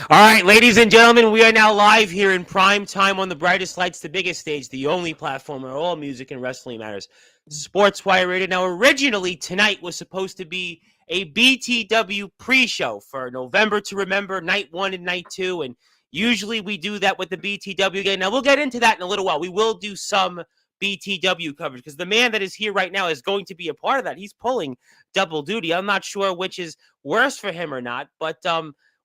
All right, ladies and gentlemen, we are now live here in prime time on the brightest lights, the biggest stage, the only platform where all music and wrestling matters. Sportswire Radio. Now, originally tonight was supposed to be a BTW pre-show for November to Remember, night 1 and night 2, and usually we do that with the BTW game. Now, we'll get into that in a little while. We will do some BTW coverage because the man that is here right now is going to be a part of that. He's pulling double duty. I'm not sure which is worse for him or not, but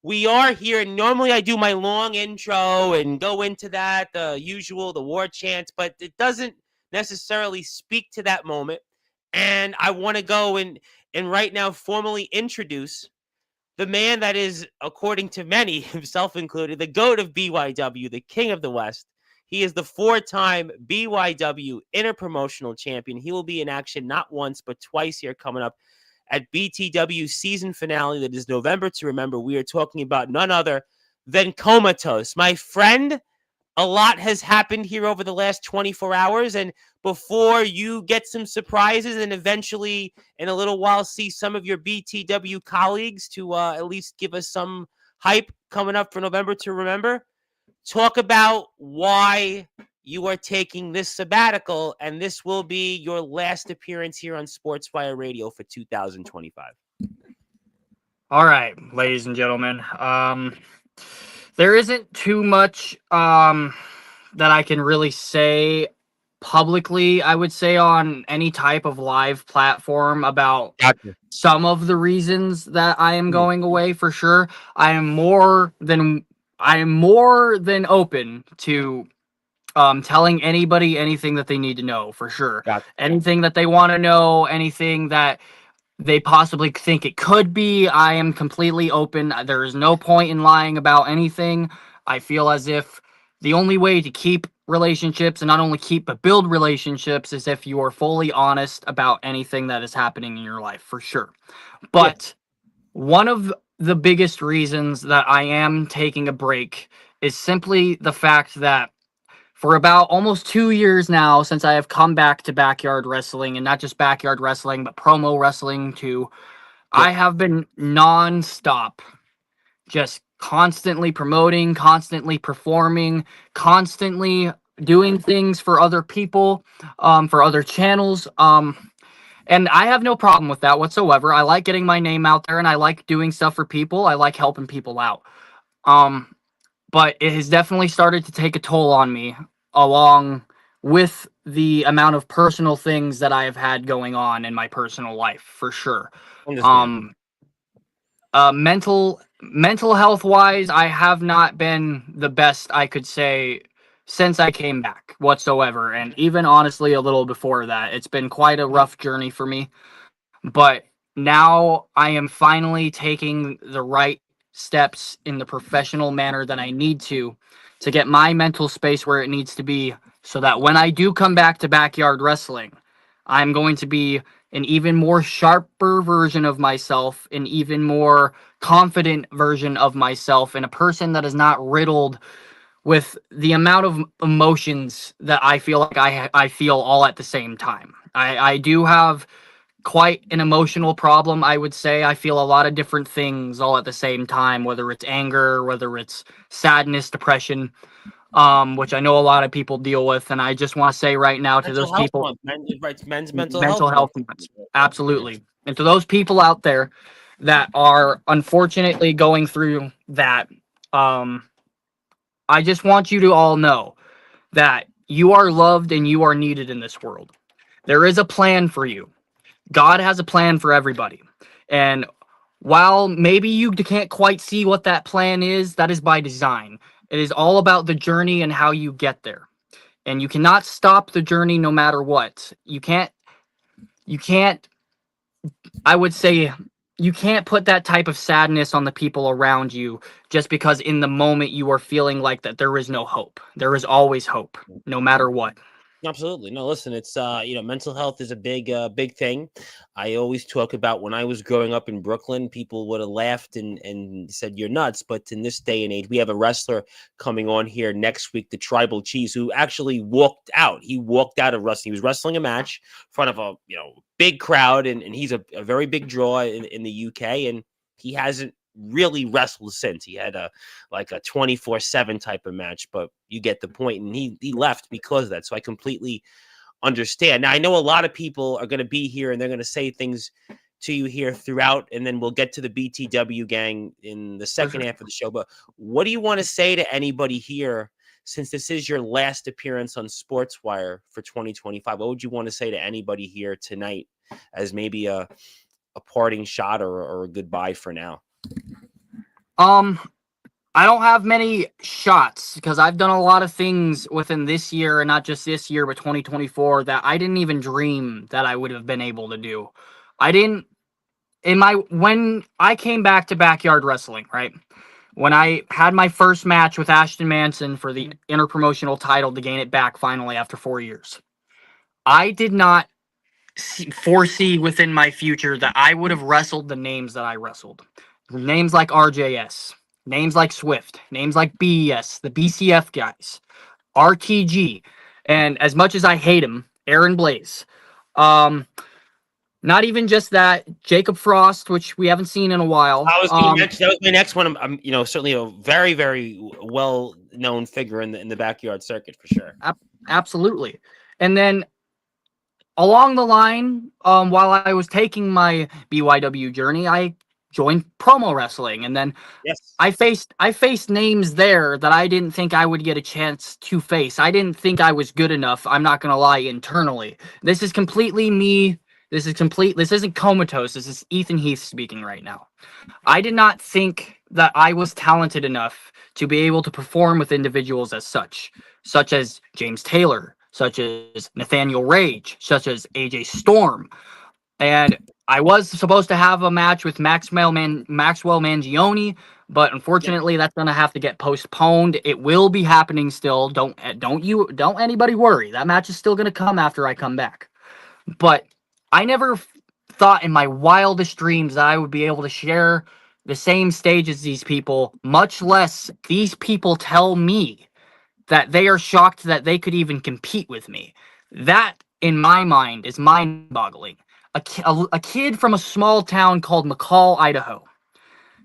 we are here, and normally I do my long intro and go into that, the usual, the war chants, but it doesn't necessarily speak to that moment. And I want to go and right now formally introduce the man that is, according to many, himself included, the GOAT of BYW, the King of the West. He is the 4-time BYW Interpromotional Champion. He will be in action not once, but twice here coming up at BTW season finale that is November to Remember. We are talking about none other than Comatose. My friend, a lot has happened here over the last 24 hours, and before you get some surprises and eventually in a little while see some of your BTW colleagues to at least give us some hype coming up for November to Remember, talk about why you are taking this sabbatical, and this will be your last appearance here on Sportswire Radio for 2025. All right, ladies and gentlemen. There isn't too much that I can really say publicly, I would say, on any type of live platform about Gotcha. some of the reasons that I am Mm, going away for sure. I am more than open to telling anybody anything that they need to know for sure. gotcha. Anything that they want to know, anything that they possibly think it could be, I am completely open. There is no point in lying about anything. I feel as if the only way to keep relationships, and not only keep but build relationships, is if you are fully honest about anything that is happening in your life for sure. Yeah. But one of the biggest reasons that I am taking a break is simply the fact that for about almost 2 years now, since I have come back to backyard wrestling, and not just backyard wrestling, but promo wrestling too, Yep. I have been non-stop, just constantly promoting, constantly performing, constantly doing things for other people, for other channels. And I have no problem with that whatsoever. I like getting my name out there, and I like doing stuff for people. I like helping people out. Um, but it has definitely started to take a toll on me, along with the amount of personal things that I have had going on in my personal life, for sure. Understand. Um, mental health wise, I have not been the best, I could say, since I came back whatsoever, and even honestly a little before that. It's been quite a rough journey for me, but now I am finally taking the right steps in the professional manner that I need to get my mental space where it needs to be, so that when I do come back to backyard wrestling, I'm going to be an even more sharper version of myself, an even more confident version of myself, and a person that is not riddled with the amount of emotions that I feel like I feel all at the same time. I do have quite an emotional problem, I would say. I feel a lot of different things all at the same time, whether it's anger, whether it's sadness, depression, which I know a lot of people deal with. And I just want to say right now to Mental those health people, month. It's men's mental health mental month. health months, absolutely. And to those people out there that are unfortunately going through that, um, I just want you to all know that you are loved and you are needed in this world. There is a plan for you. God has a plan for everybody. And while maybe you can't quite see what that plan is, that is by design. It is all about the journey and how you get there. And you cannot stop the journey no matter what. You can't, I would say, you can't put that type of sadness on the people around you just because in the moment you are feeling like that there is no hope. There is always hope, no matter what. Absolutely. No, listen, it's mental health is a big thing. I always talk about when I was growing up in Brooklyn, people would have laughed and said you're nuts. But in this day and age, we have a wrestler coming on here next week, the Tribal Cheese, who actually walked out. He walked out of wrestling. He was wrestling a match in front of a big crowd, and he's a very big draw in the UK, and he hasn't really wrestled since. He had a 24/7 type of match, but you get the point. And he left because of that. So I completely understand. Now I know a lot of people are going to be here and they're going to say things to you here throughout, and then we'll get to the BTW gang in the second half of the show. But what do you want to say to anybody here, since this is your last appearance on Sportswire for 2025? What would you want to say to anybody here tonight as maybe a parting shot or a goodbye for now? I don't have many shots because I've done a lot of things within this year, and not just this year, but 2024, that I didn't even dream that I would have been able to do. When I came back to backyard wrestling, right? When I had my first match with Ashton Manson for the interpromotional title to gain it back finally after 4 years, I did not foresee within my future that I would have wrestled the names that I wrestled. Names like RJS, names like Swift, names like BES, the BCF guys, RTG, and as much as I hate him, Aaron Blaze. Not even just that, Jacob Frost, which we haven't seen in a while. I was going to mention, that was my next one. I'm certainly a very, very well-known figure in the backyard circuit for sure. Absolutely. And then along the line, while I was taking my BYW journey, I joined promo wrestling, and then yes, I faced names there that I didn't think I would get a chance to face. I didn't think I was good enough. I'm not gonna lie. Internally, this is completely me. This isn't Comatose. This is Ethan Heath speaking right now. I did not think that I was talented enough to be able to perform with individuals such as James Taylor, such as Nathaniel Rage, such as AJ Storm. And I was supposed to have a match with Maxwell Mangione, but unfortunately that's going to have to get postponed. It will be happening still. Don't anybody worry. That match is still going to come after I come back. But I never thought in my wildest dreams that I would be able to share the same stage as these people, much less these people tell me that they are shocked that they could even compete with me. That, in my mind, is mind-boggling. A kid from a small town called McCall, Idaho,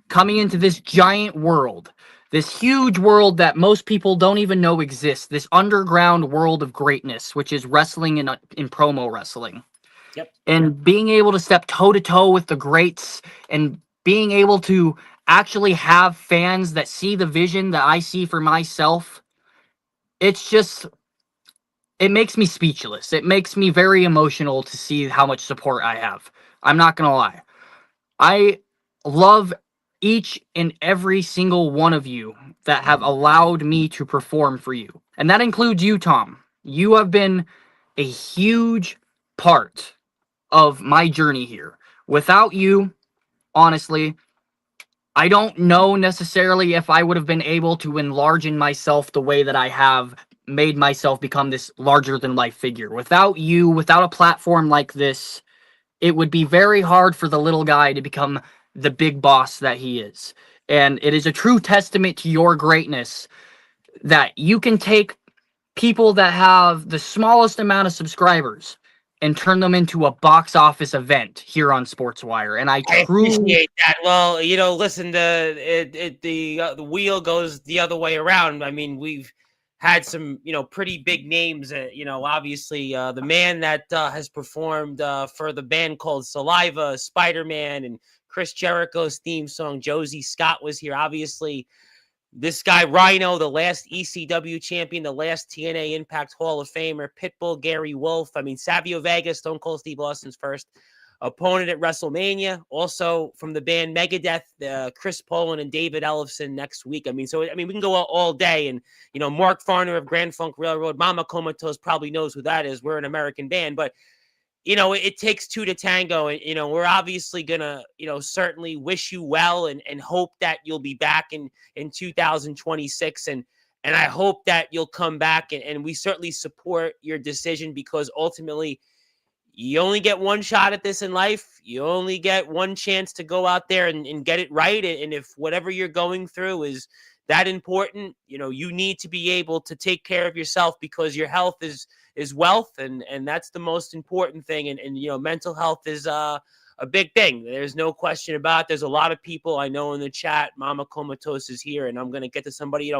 coming into this giant world, this huge world that most people don't even know exists, this underground world of greatness, which is wrestling in promo wrestling. Yep. And being able to step toe-to-toe with the greats and being able to actually have fans that see the vision that I see for myself, it makes me speechless. It makes me very emotional to see how much support I have. I'm not going to lie. I love each and every single one of you that have allowed me to perform for you. And that includes you, Tom. You have been a huge part of my journey here. Without you, honestly, I don't know necessarily if I would have been able to enlarge in myself the way that I have made myself become this larger than life figure. Without you, without a platform like this, it would be very hard for the little guy to become the big boss that he is. And it is a true testament to your greatness that you can take people that have the smallest amount of subscribers and turn them into a box office event here on Sportswire. And I truly appreciate that. Well, listen, the wheel goes the other way around. I mean, we've had some, pretty big names. Obviously, the man that has performed for the band called Saliva, Spider-Man, and Chris Jericho's theme song, Josie Scott, was here. Obviously, this guy, Rhino, the last ECW champion, the last TNA Impact Hall of Famer, Pitbull, Gary Wolf. I mean, Savio Vega, Stone Cold Steve Austin's first opponent at WrestleMania. Also from the band Megadeth, Chris Poland and David Ellefson next week. I mean, we can go all day. And, Mark Farner of Grand Funk Railroad, Mama Comatose probably knows who that is. We're an American band. But, it takes two to tango. And, we're obviously going to, certainly wish you well and hope that you'll be back in 2026. And I hope that you'll come back. And we certainly support your decision, because ultimately you only get one shot at this in life. You only get one chance to go out there and get it right. And if whatever you're going through is that important, you need to be able to take care of yourself, because your health is wealth. And that's the most important thing. And mental health is a a big thing. There's no question about it. There's a lot of people I know in the chat. Mama Comatose is here, and I'm going to get to somebody,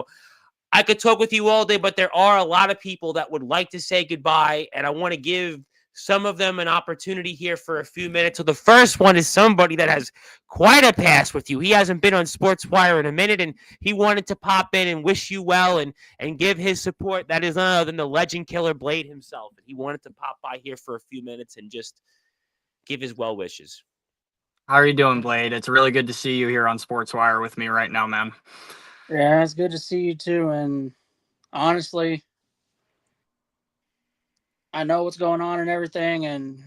I could talk with you all day, but there are a lot of people that would like to say goodbye, and I want to give some of them an opportunity here for a few minutes. So the first one is somebody that has quite a past with you. He hasn't been on Sportswire in a minute, and he wanted to pop in and wish you well and give his support. That is none other than the legend killer Blade himself. And he wanted to pop by here for a few minutes and just give his well wishes. How are you doing, Blade? It's really good to see you here on Sportswire with me right now, man. Yeah, it's good to see you too. And honestly, I know what's going on and everything, and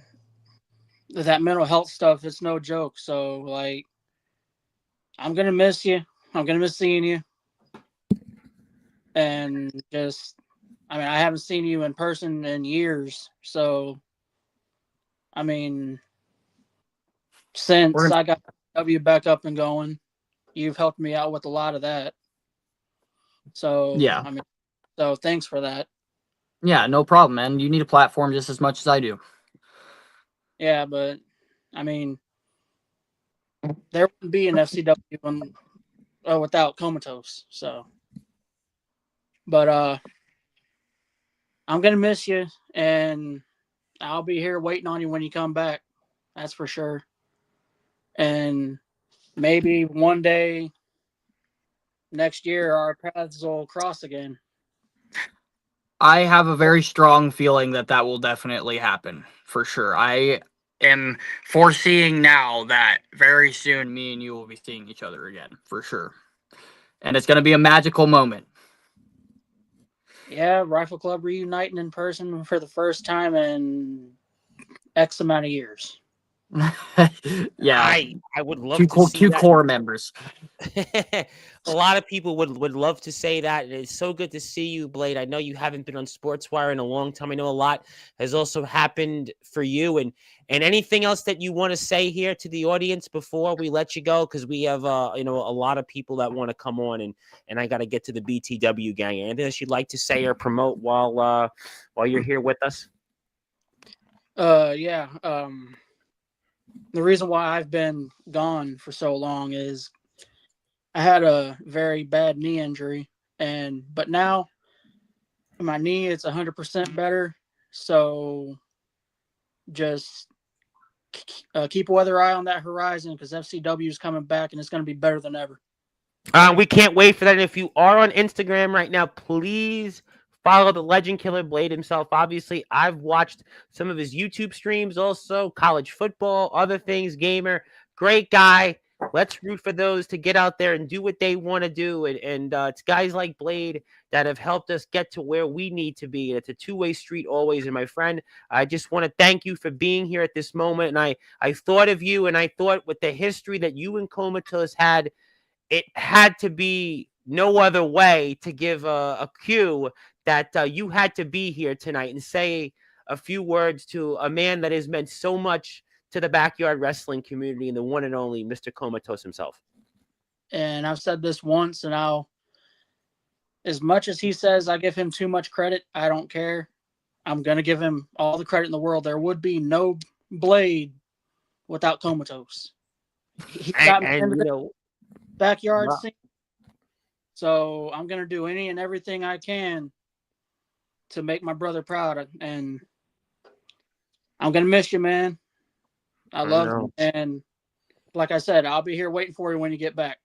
that mental health stuff, it's no joke. So, like, I'm going to miss you. I'm going to miss seeing you. And just, I mean, I haven't seen you in person in years. So, I mean, since I got W back up and going, you've helped me out with a lot of that. So, yeah. I mean, so thanks for that. Yeah, no problem, man. You need a platform just as much as I do. Yeah, but I mean, there wouldn't be an FCW without Comatose. So, but I'm gonna miss you, and I'll be here waiting on you when you come back. That's for sure. And maybe one day next year our paths will cross again. I have a very strong feeling that will definitely happen, for sure. I am foreseeing now that very soon me and you will be seeing each other again, for sure. And it's going to be a magical moment. Yeah, Rifle Club reuniting in person for the first time in X amount of years. Yeah, I would love to see two that. core members. A lot of people would love to say that. And it's so good to see you, Blade. I know you haven't been on Sportswire in a long time. I know a lot has also happened for you. And anything else that you want to say here to the audience before we let you go? Because we have a lot of people that want to come on, and I got to get to the BTW gang. Anything else you'd like to say or promote while you're here with us? Yeah. The reason why I've been gone for so long is I had a very bad knee injury, but now my knee is 100% better. So just keep a weather eye on that horizon because FCW is coming back and it's going to be better than ever. We can't wait for that. And if you are on Instagram right now, please follow the Legend Killer Blade himself. Obviously, I've watched some of his YouTube streams also, college football, other things, gamer. Great guy. Let's root for those to get out there and do what they want to do. And it's guys like Blade that have helped us get to where we need to be. And it's a two-way street always. And my friend, I just want to thank you for being here at this moment. And I thought of you, and I thought with the history that you and Comatose had, it had to be no other way to give a cue that you had to be here tonight and say a few words to a man that has meant so much to the backyard wrestling community and the one and only Mr. Comatose himself. And I've said this once, and as much as he says I give him too much credit, I don't care. I'm going to give him all the credit in the world. There would be no Blade without Comatose. He got me into the backyard scene. So I'm going to do any and everything I can to make my brother proud. And I'm going to miss you, man. I love you. And like I said, I'll be here waiting for you when you get back.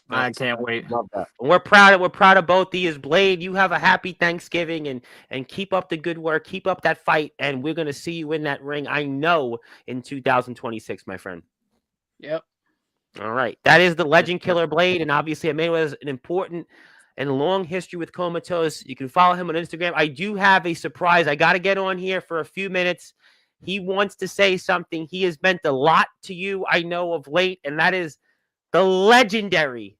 I can't wait. Love that. We're proud of both of you. Blade, you have a happy Thanksgiving and keep up the good work. Keep up that fight. And we're going to see you in that ring, I know, in 2026, my friend. Yep. All right. That is the Legend Killer Blade. And obviously, Emmanuel has an important and long history with Comatose. You can follow him on Instagram. I do have a surprise. I got to get on here for a few minutes. He wants to say something. He has meant a lot to you, I know, of late. And that is the legendary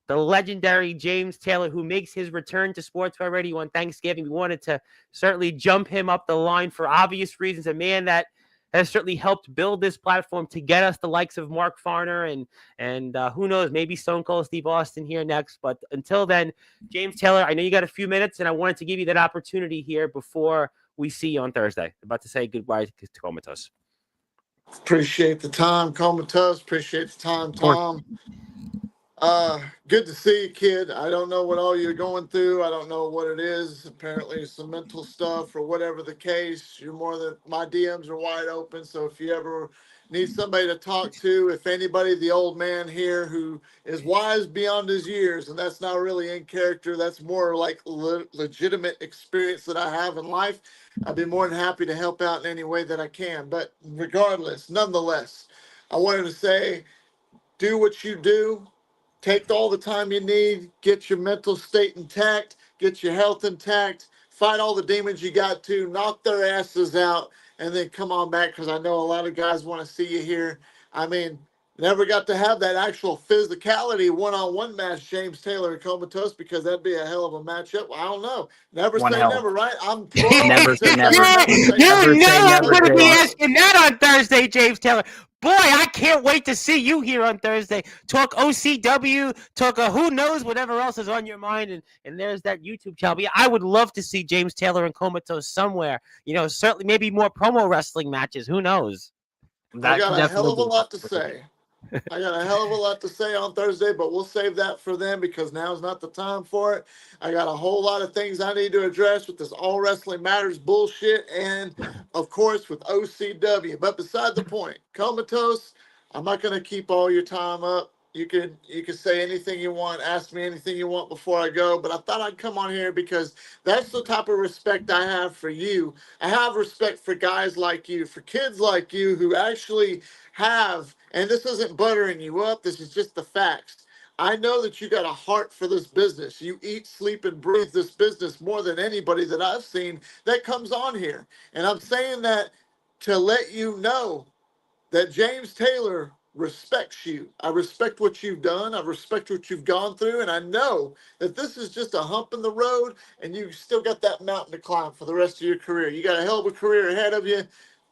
James Taylor, who makes his return to Sportswire Radio on Thanksgiving. We wanted to certainly jump him up the line for obvious reasons. A man that has certainly helped build this platform to get us the likes of Mark Farner and who knows, maybe Stone Cold Steve Austin here next. But until then, James Taylor, I know you got a few minutes, and I wanted to give you that opportunity here before we see you on Thursday. About to say goodbye to Comatose. Appreciate the time, Comatose. Appreciate the time, Of course. Tom. Good to see you, kid. I don't know what all you're going through. I don't know what it is. Apparently, it's some mental stuff or whatever the case. You're more than my DMs are wide open. So if you ever need somebody to talk to, if anybody, the old man here who is wise beyond his years, and that's not really in character, that's more like legitimate experience that I have in life. I'd be more than happy to help out in any way that I can. But regardless, nonetheless, I wanted to say, do what you do. Take all the time you need, get your mental state intact, get your health intact, fight all the demons you got to, knock their asses out, and then come on back, because I know a lot of guys want to see you here. I mean, never got to have that actual physicality one-on-one match, James Taylor and Comatose, because that'd be a hell of a matchup. Well, I don't know. Never One say hell. never, right? I'm 12 Never say to never. never say You Never never. say know I'm never, going to be James. asking that on Thursday, James Taylor. Boy, I can't wait to see you here on Thursday. Talk OCW, talk who knows, whatever else is on your mind. And there's that YouTube channel. But yeah, I would love to see James Taylor and Comatose somewhere. Certainly maybe more promo wrestling matches. Who knows? I That got could a hell definitely of a be a lot to possibility. say. I got a hell of a lot to say on Thursday, but we'll save that for them because now's not the time for it. I got a whole lot of things I need to address with this All Wrestling Matters bullshit and, of course, with OCW. But beside the point, Comatose, I'm not going to keep all your time up. You can say anything you want, ask me anything you want before I go, but I thought I'd come on here because that's the type of respect I have for you. I have respect for guys like you, for kids like you who actually have, and this isn't buttering you up, this is just the facts. I know that you got a heart for this business. You eat, sleep, and breathe this business more than anybody that I've seen that comes on here. And I'm saying that to let you know that James Taylor respects you. I respect what you've done. I respect what you've gone through. And I know that this is just a hump in the road and you still got that mountain to climb for the rest of your career. You got a hell of a career ahead of you.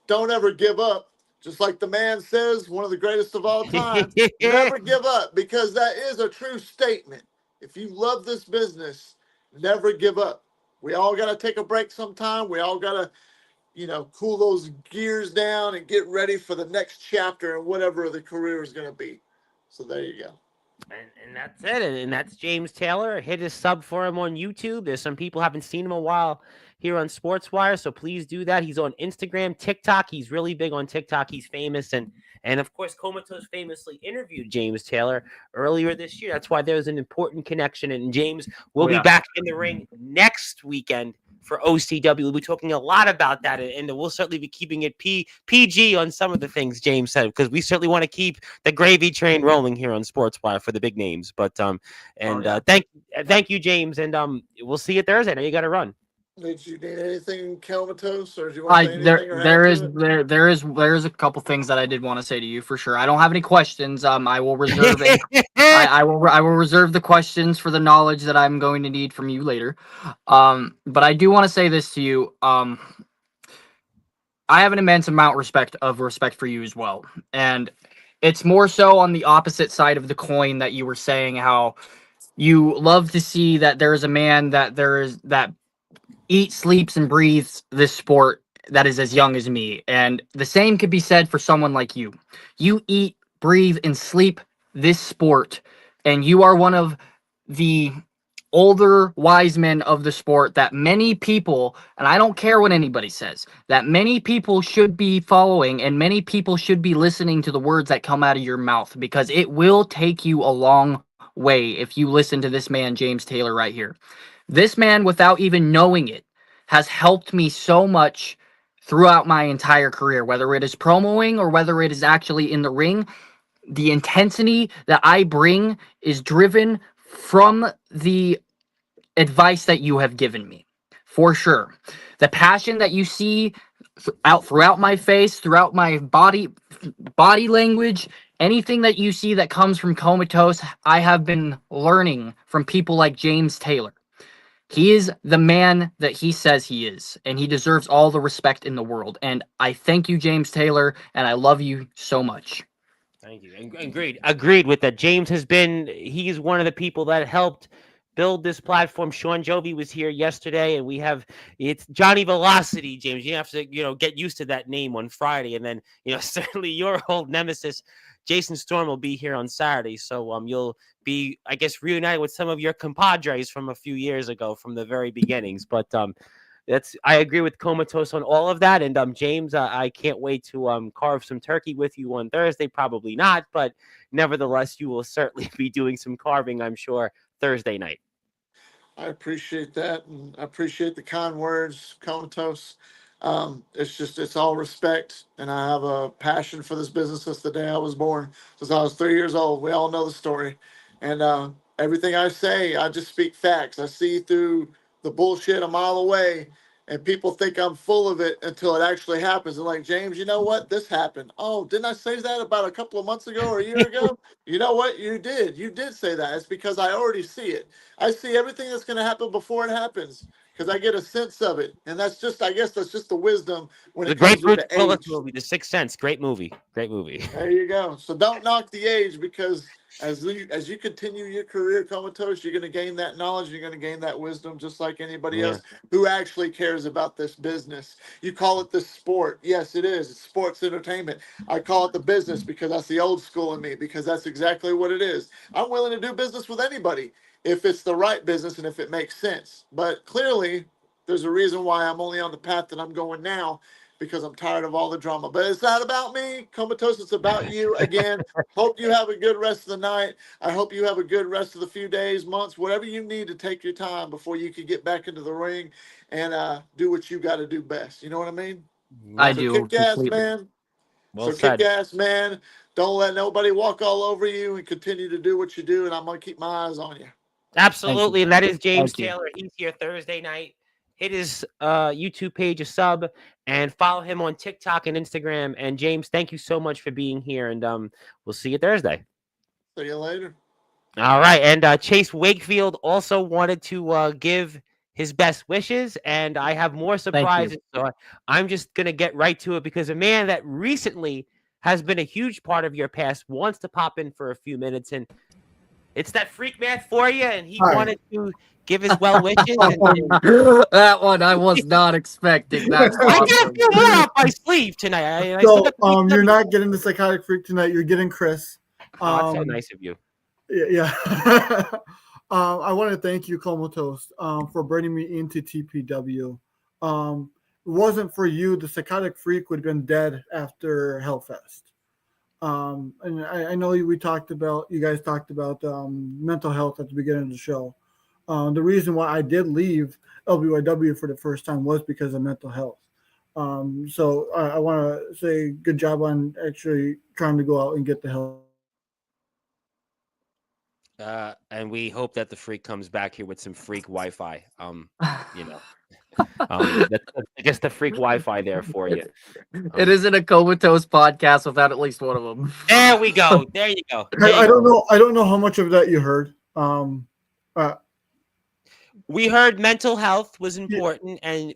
Don't ever give up. Just like the man says, one of the greatest of all time, never give up, because that is a true statement. If you love this business, never give up. We all got to take a break sometime. We all got to cool those gears down and get ready for the next chapter and whatever the career is going to be. So there you go. And that's it. And that's James Taylor. Hit his sub for him on YouTube. There's some people haven't seen him a while here on Sportswire, so please do that. He's on Instagram, TikTok. He's really big on TikTok. He's famous, and of course, Comatose famously interviewed James Taylor earlier this year. That's why there's an important connection. And James will be back in the ring next weekend for OCW. We'll be talking a lot about that, and we'll certainly be keeping it PG on some of the things James said, because we certainly want to keep the gravy train rolling here on Sportswire for the big names. But thank you, James, and we'll see you Thursday. Now you got to run. Did you need anything, Comatose, or do you want to say anything or add to it? There is a couple things that I did want to say to you for sure. I don't have any questions. I will reserve I will reserve the questions for the knowledge that I'm going to need from you later. But I do want to say this to you. I have an immense amount of respect for you as well, and it's more so on the opposite side of the coin that you were saying how you love to see that there is a man that eats, sleeps, and breathes this sport that is as young as me. And the same could be said for someone like you. You eat, breathe, and sleep this sport, and you are one of the older wise men of the sport that many people, and I don't care what anybody says, that many people should be following, and many people should be listening to the words that come out of your mouth, because it will take you a long way if you listen to this man, James Taylor, right here. This man, without even knowing it, has helped me so much throughout my entire career, whether it is promoing or whether it is actually in the ring. The intensity that I bring is driven from the advice that you have given me, for sure. The passion that you see throughout my face, throughout my body language, anything that you see that comes from Comatose, I have been learning from people like James Taylor. He is the man that he says he is, and he deserves all the respect in the world. And I thank you, James Taylor, and I love you so much. Thank you. Agreed with that. James he's one of the people that helped build this platform. Sean Jovi was here yesterday, and it's Johnny Velocity, James. You have to, get used to that name on Friday, and then, certainly your old nemesis, Jason Storm, will be here on Saturday. So you'll be, I guess, reunited with some of your compadres from a few years ago, from the very beginnings. But I agree with Comatose on all of that. And James, I can't wait to carve some turkey with you on Thursday. Probably not, but nevertheless, you will certainly be doing some carving, I'm sure, Thursday night. I appreciate that, and I appreciate the kind words, Comatose. It's all respect, and I have a passion for this business since the day I was born, since I was 3 years old. We all know the story, and everything I say, I just speak facts. I see through the bullshit a mile away, and people think I'm full of it until it actually happens. And like, James, you know what? This happened. Oh, didn't I say that about a couple of months ago or a year ago? You know what? You did. You did say that. It's because I already see it. I see everything that's going to happen before it happens because I get a sense of it. And I guess that's just the wisdom when The it great comes with Bruce the Willis age. movie, The Sixth Sense. Great movie. Great movie. There you go. So don't knock the age, because as you continue your career, Comatose, you're going to gain that knowledge. You're going to gain that wisdom, just like anybody Yeah. else who actually cares about this business. You call it the sport. Yes, it is. It's sports entertainment. I call it the business because that's the old school in me, because that's exactly what it is. I'm willing to do business with anybody if it's the right business and if it makes sense. But clearly, there's a reason why I'm only on the path that I'm going now, because I'm tired of all the drama. But it's not about me, Comatose. It's about you. Again, hope you have a good rest of the night. I hope you have a good rest of the few days, months, whatever you need to take your time before you can get back into the ring and do what you got to do best. You know what I mean? I So do kick ass, completely. man. Well So kick said. ass, man. Don't let nobody walk all over you, and continue to do what you do. And I'm going to keep my eyes on you. Thank you. Absolutely. And that is James Thank you. Taylor. He's here Thursday night. Hit his YouTube page a sub and follow him on TikTok and Instagram. And James, thank you so much for being here. And we'll see you Thursday. See you later. All right. And Chase Wakefield also wanted to give his best wishes. And I have more Thank you. surprises. So I'm just going to get right to it, because a man that recently has been a huge part of your past wants to pop in for a few minutes. And it's that freak math for you. And he Hi. wanted to give his well wishes. And That one I was not expecting. That's I got a awesome. few more up my sleeve tonight. I still So, got the you're not getting the psychotic freak tonight. You're getting Chris. Oh, that's so nice of you. Yeah. I want to thank you, Comatose, for bringing me into TPW. It wasn't for you, the psychotic freak would have been dead after Hellfest. And I know you guys talked about mental health at the beginning of the show. The reason why I did leave LBYW for the first time was because of mental health. So I want to say good job on actually trying to go out and get the help. And we hope that the freak comes back here with some freak Wi-Fi. That's, I guess, the freak Wi-Fi there for you. It isn't a Comatose podcast without at least one of them. There we go. There you go. There you I don't go. know. I don't know how much of that you heard. We heard mental health was important, and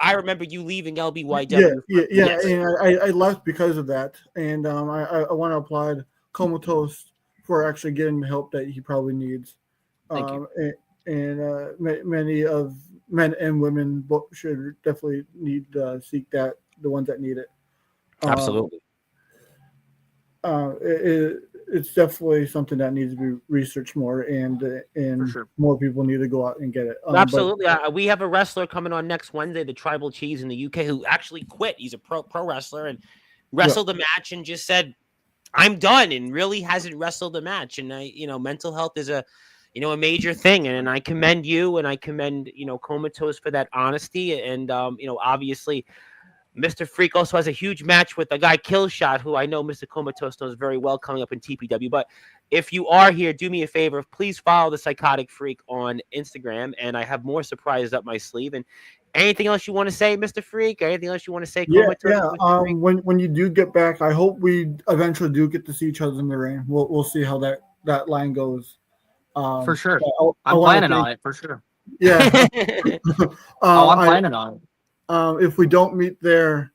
I remember you leaving LBYW. Yeah. Yes. And I left because of that. And I want to applaud Comatose for actually getting the help that he probably needs. Thank you. And many of men and women should definitely need to seek that, the ones that need it. Absolutely. It's definitely something that needs to be researched more, and For sure. more people need to go out and get it. Absolutely. We have a wrestler coming on next Wednesday, the Tribal Cheese in the UK, who actually quit. He's a pro wrestler and wrestled a match and just said, I'm done, and really hasn't wrestled a match. And mental health is a major thing. And I commend you, and I commend, Comatose for that honesty. And, obviously Mr. Freak also has a huge match with a guy Killshot, who I know Mr. Comatose knows very well, coming up in TPW. But if you are here, do me a favor, please follow the Psychotic Freak on Instagram, and I have more surprises up my sleeve. And anything else you want to say, Mr. Freak? Anything else you want to say, Comatose? Yeah. When you do get back, I hope we eventually do get to see each other in the ring. We'll see how that line goes. For sure. I I'm wanna planning thank- on it, for sure. Yeah. I'm planning on it. If we don't meet there,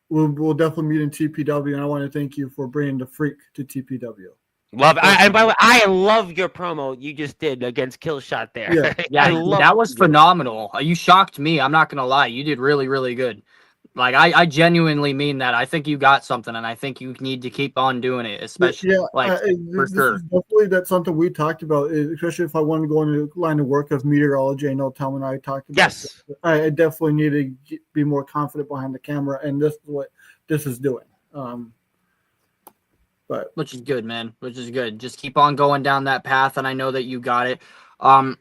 we'll definitely meet in TPW, and I want to thank you for bringing the freak to TPW. Love it. And by the way, I love your promo you just did against Killshot there. Yeah. I Yeah, love that was phenomenal. You shocked me. I'm not gonna lie. You did really, really good. Like I genuinely mean that. I think you got something, and I think you need to keep on doing it, especially Yeah, for this sure. is definitely that's something we talked about, especially if I want to go into line of work of meteorology. I know Tom and I talked about Yes. this. I definitely need to be more confident behind the camera, and this is what this is doing. But Which is good, man. Which is good. Just keep on going down that path, and I know that you got it. I'm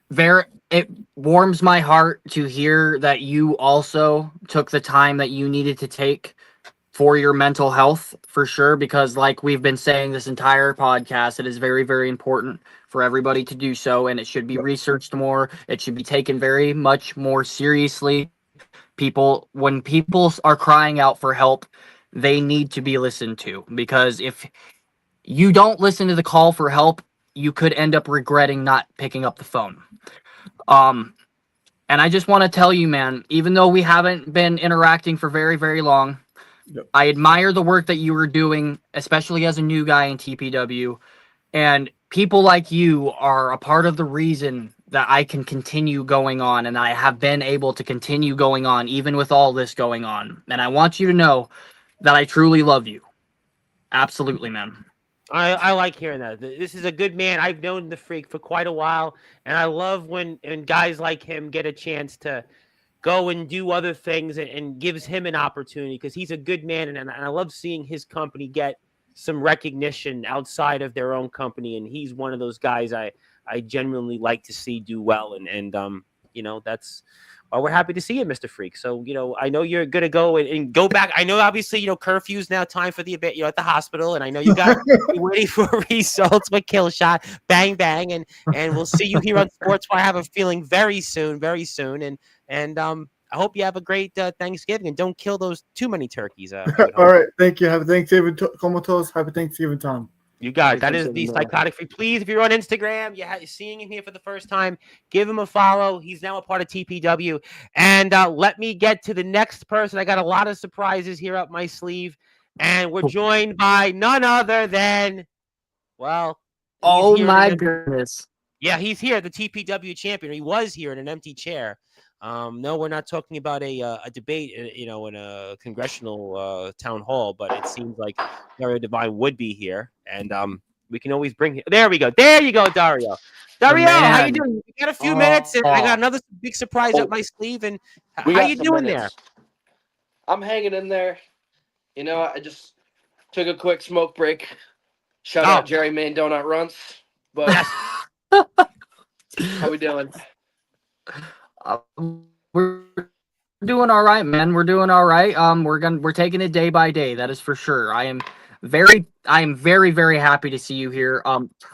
very. It warms my heart to hear that you also took the time that you needed to take for your mental health, for sure. Because, like we've been saying this entire podcast, it is very, very important for everybody to do so, and it should be researched more. It should be taken very much more seriously. When people are crying out for help, they need to be listened to, because if you don't listen to the call for help, you could end up regretting not picking up the phone. Um, and I just want to tell you, man, even though we haven't been interacting for very, very long, Yep. I admire the work that you were doing, especially as a new guy in TPW. And people like you are a part of the reason that I can continue going on, and I have been able to continue going on even with all this going on. And I want you to know that I truly love you. Absolutely, man. I like hearing that. This is a good man. I've known the Freak for quite a while, and I love when guys like him get a chance to go and do other things and gives him an opportunity, because he's a good man, and I love seeing his company get some recognition outside of their own company, and he's one of those guys I genuinely like to see do well, and that's we're happy to see you, Mr. Freak. So I know you're gonna go and go back. I know obviously curfew's now time for the event. You're at the hospital, and I know you're waiting for results with Killshot. Bang bang, and we'll see you here on Sportswire. I have a feeling very soon, and I hope you have a great Thanksgiving, and don't kill those too many turkeys. I would all hope. right, thank you. Happy Thanksgiving, Comatose. Happy Thanksgiving, Tom. You got it. That Happy is the Thanksgiving, brother. Psychotic Freak. Please, if you're on Instagram, you're seeing him here for the first time, give him a follow. He's now a part of TPW. And let me get to the next person. I got a lot of surprises here up my sleeve. And we're joined by none other than, well, Oh my goodness. yeah, he's here, the TPW champion. He was here in an empty chair. No, we're not talking about a debate, in a congressional town hall, but it seems like Dario Divine would be here, and we can always bring him. There we go. There you go, Dario. Dario, how you man. doing? We got a few minutes, and I got another big surprise up my sleeve. And how you doing there? I'm hanging in there. I just took a quick smoke break. Shout out Jerry Main Donut Runs. But how we doing? We're doing all right, man. We're doing all right. We're taking it day by day. That is for sure. I am very, very happy to see you here.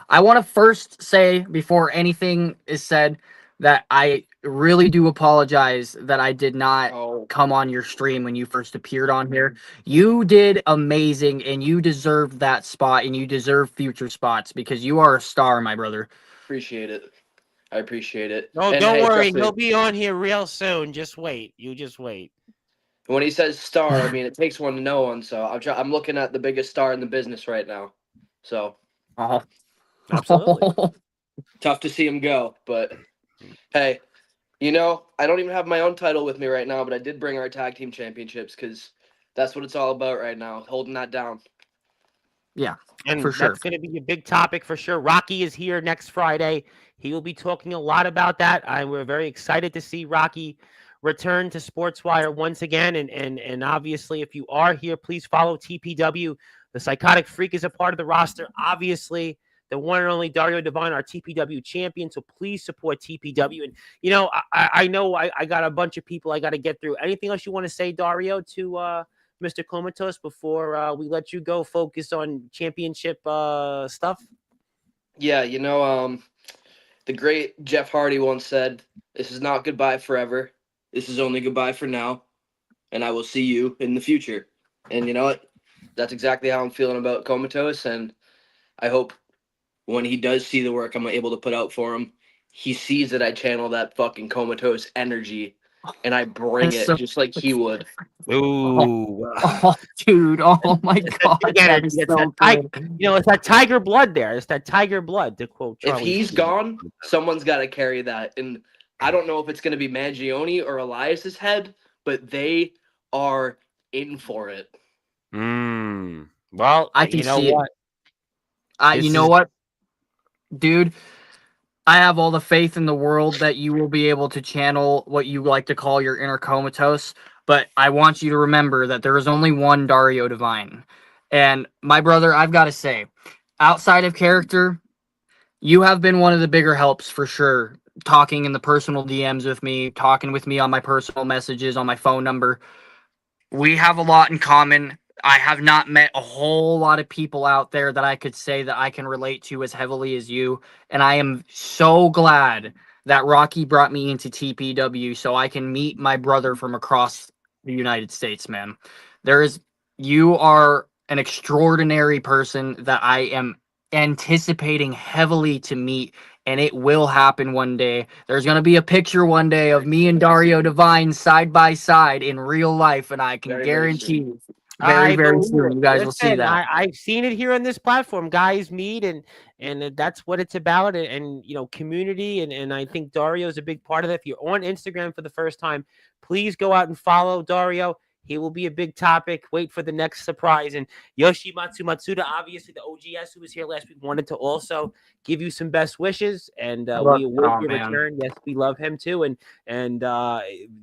I want to first say, before anything is said, that I really do apologize that I did not come on your stream when you first appeared on here. You did amazing, and you deserve that spot, and you deserve future spots, because you are a star, my brother. Appreciate it. I appreciate it. No, And don't hey, worry. trust me, He'll be on here real soon. Just wait. You just wait. when he says star, I mean it takes one to know one. So I'm looking at the biggest star in the business right now. So Absolutely. tough to see him go, but hey, I don't even have my own title with me right now, but I did bring our tag team championships because that's what it's all about right now, holding that down. Yeah, and for sure. That's going to be a big topic for sure. Rocky is here next Friday. He will be talking a lot about that. We're very excited to see Rocky return to Sportswire once again. And obviously, if you are here, please follow TPW. The Psychotic Freak is a part of the roster. Obviously, the one and only Dario Divine, our TPW champion. So please support TPW. And, I know I got a bunch of people I got to get through. Anything else you want to say, Dario, to Mr. Comatose, before we let you go focus on championship stuff? Yeah, the great Jeff Hardy once said, "This is not goodbye forever. This is only goodbye for now, and I will see you in the future." And you know what? That's exactly how I'm feeling about Comatose, and I hope when he does see the work I'm able to put out for him, he sees that I channel that fucking Comatose energy and I bring That's it so- just like he would. Ooh. Oh, dude! Oh my It's that God, big that energy. is It's so that tiger. good. It's that tiger blood there. It's that tiger blood, to quote If Charlie he's Sheen. gone, someone's got to carry that. And I don't know if it's going to be Mangione or Elias's head, but they are in for it. Well, I can you know see it. what? You This know is what, dude? I have all the faith in the world that you will be able to channel what you like to call your inner comatose. But I want you to remember that there is only one Dario Divine. And my brother, I've got to say, outside of character, you have been one of the bigger helps for sure. Talking in the personal DMs with me, talking with me on my personal messages, on my phone number. We have a lot in common. I have not met a whole lot of people out there that I could say that I can relate to as heavily as you. And I am so glad that Rocky brought me into TPW so I can meet my brother from across the United States, man. You are an extraordinary person that I am anticipating heavily to meet, and it will happen one day. There's going to be a picture one day of me and Dario Divine side by side in real life, and I can Very, very guarantee soon. you very, I very believe soon it. you guys will see Listen, that. I've seen it here on this platform. Guys meet, and that's what it's about. And community, and I think Dario is a big part of that. If you're on Instagram for the first time, please go out and follow Dario. He will be a big topic. Wait for the next surprise. And Yoshimatsu Matsuda, obviously the OGS who was here last week, wanted to also give you some best wishes, and I we love await oh your man. return. Yes, we love him too. And the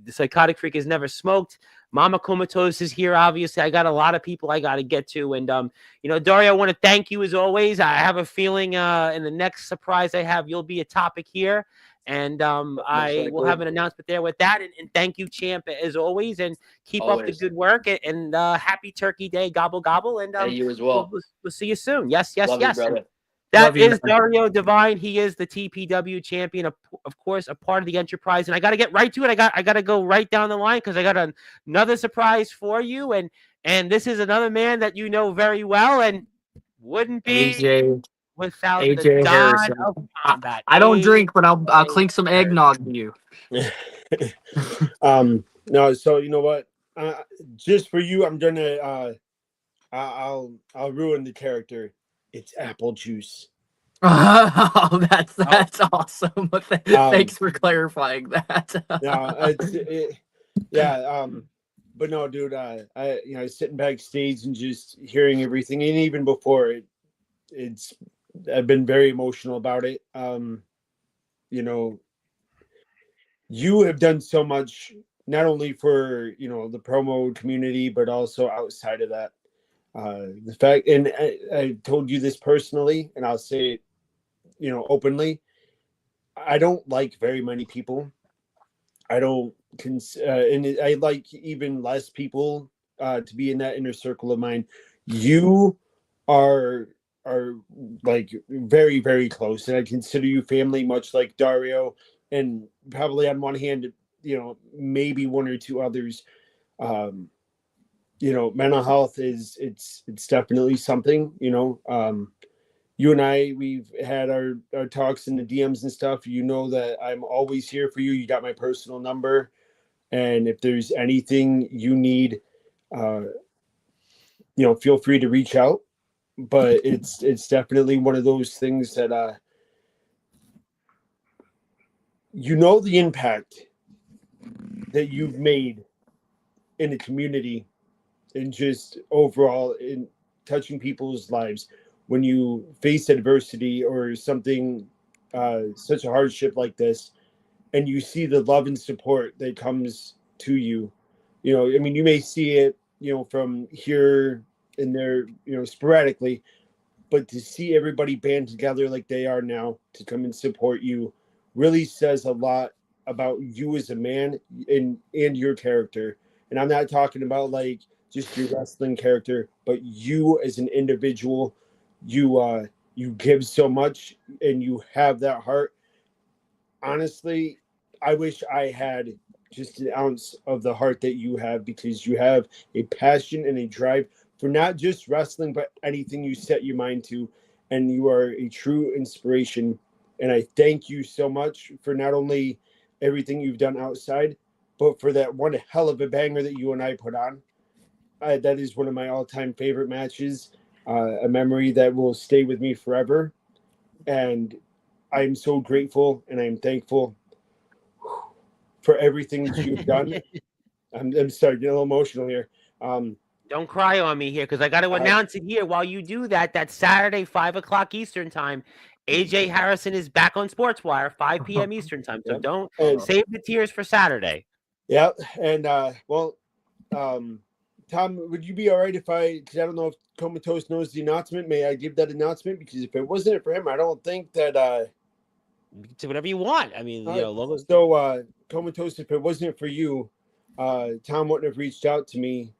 Psychotic Freak has never smoked. Mama Comatose is here. Obviously, I got a lot of people I got to get to, and Dario, I want to thank you as always. I have a feeling in the next surprise I have, you'll be a topic here, and I will have an announcement there with that. And thank you, Champ, as always, and keep up the Always. good work. And happy Turkey Day, gobble gobble, and Hey, you as we'll, well. we'll, we'll see you soon. Yes, yes, Love you, yes. And brother. that Love you, is man. Dario Divine. He is the TPW champion, of course, a part of the enterprise. And I got to get right to it. I got to go right down the line because I got another surprise for you. And this is another man that you know very well and wouldn't be AJ without the AJ God Harrison. of Combat. I don't drink, but I'll AJ clink some Harrison. eggnog to you. No, so you know what? Just for you, I'm gonna I'll ruin the character. It's apple juice. Oh, that's awesome. Um, Thanks for clarifying that. no, yeah. But no, dude. Sitting backstage and just hearing everything, and even before it's I've been very emotional about it. You know, you have done so much, not only for the promo community, but also outside of that. The fact, and I told you this personally, and I'll say it, openly. I don't like very many people. I don't, and I like even less people to be in that inner circle of mine. You are are like very, very close, and I consider you family, much like Dario, and probably on one hand, maybe one or two others. Um, Mental health it's definitely something. You and I, we've had our talks in the DMs and stuff. You know that I'm always here for you. You got my personal number, and if there's anything you need, uh, feel free to reach out. But it's definitely one of those things that the impact that you've made in the community and just overall in touching people's lives when you face adversity or something, such a hardship like this, and you see the love and support that comes to you. I mean, you may see it, from here and there, sporadically, but to see everybody band together like they are now to come and support you really says a lot about you as a man and your character. And I'm not talking about like just your wrestling character, but you as an individual. You give so much and you have that heart. Honestly, I wish I had just an ounce of the heart that you have, because you have a passion and a drive for not just wrestling, but anything you set your mind to. And you are a true inspiration. And I thank you so much for not only everything you've done outside, but for that one hell of a banger that you and I put on. That is one of my all-time favorite matches, a memory that will stay with me forever. And I am so grateful and I am thankful for everything that you've done. I'm starting to get a little emotional here. Don't cry on me here, because I got to announce it here. While you do that, that Saturday, 5 o'clock Eastern time, AJ Harrison is back on Sportswire, 5 p.m. Eastern time. So Yep. don't And- save the tears for Saturday. Yeah, and Tom, would you be all right if because I don't know if Comatose knows the announcement. May I give that announcement? Because if it wasn't for him, I don't think that. Do whatever you want. I mean, logos. So, Comatose, if it wasn't for you, Tom wouldn't have reached out to me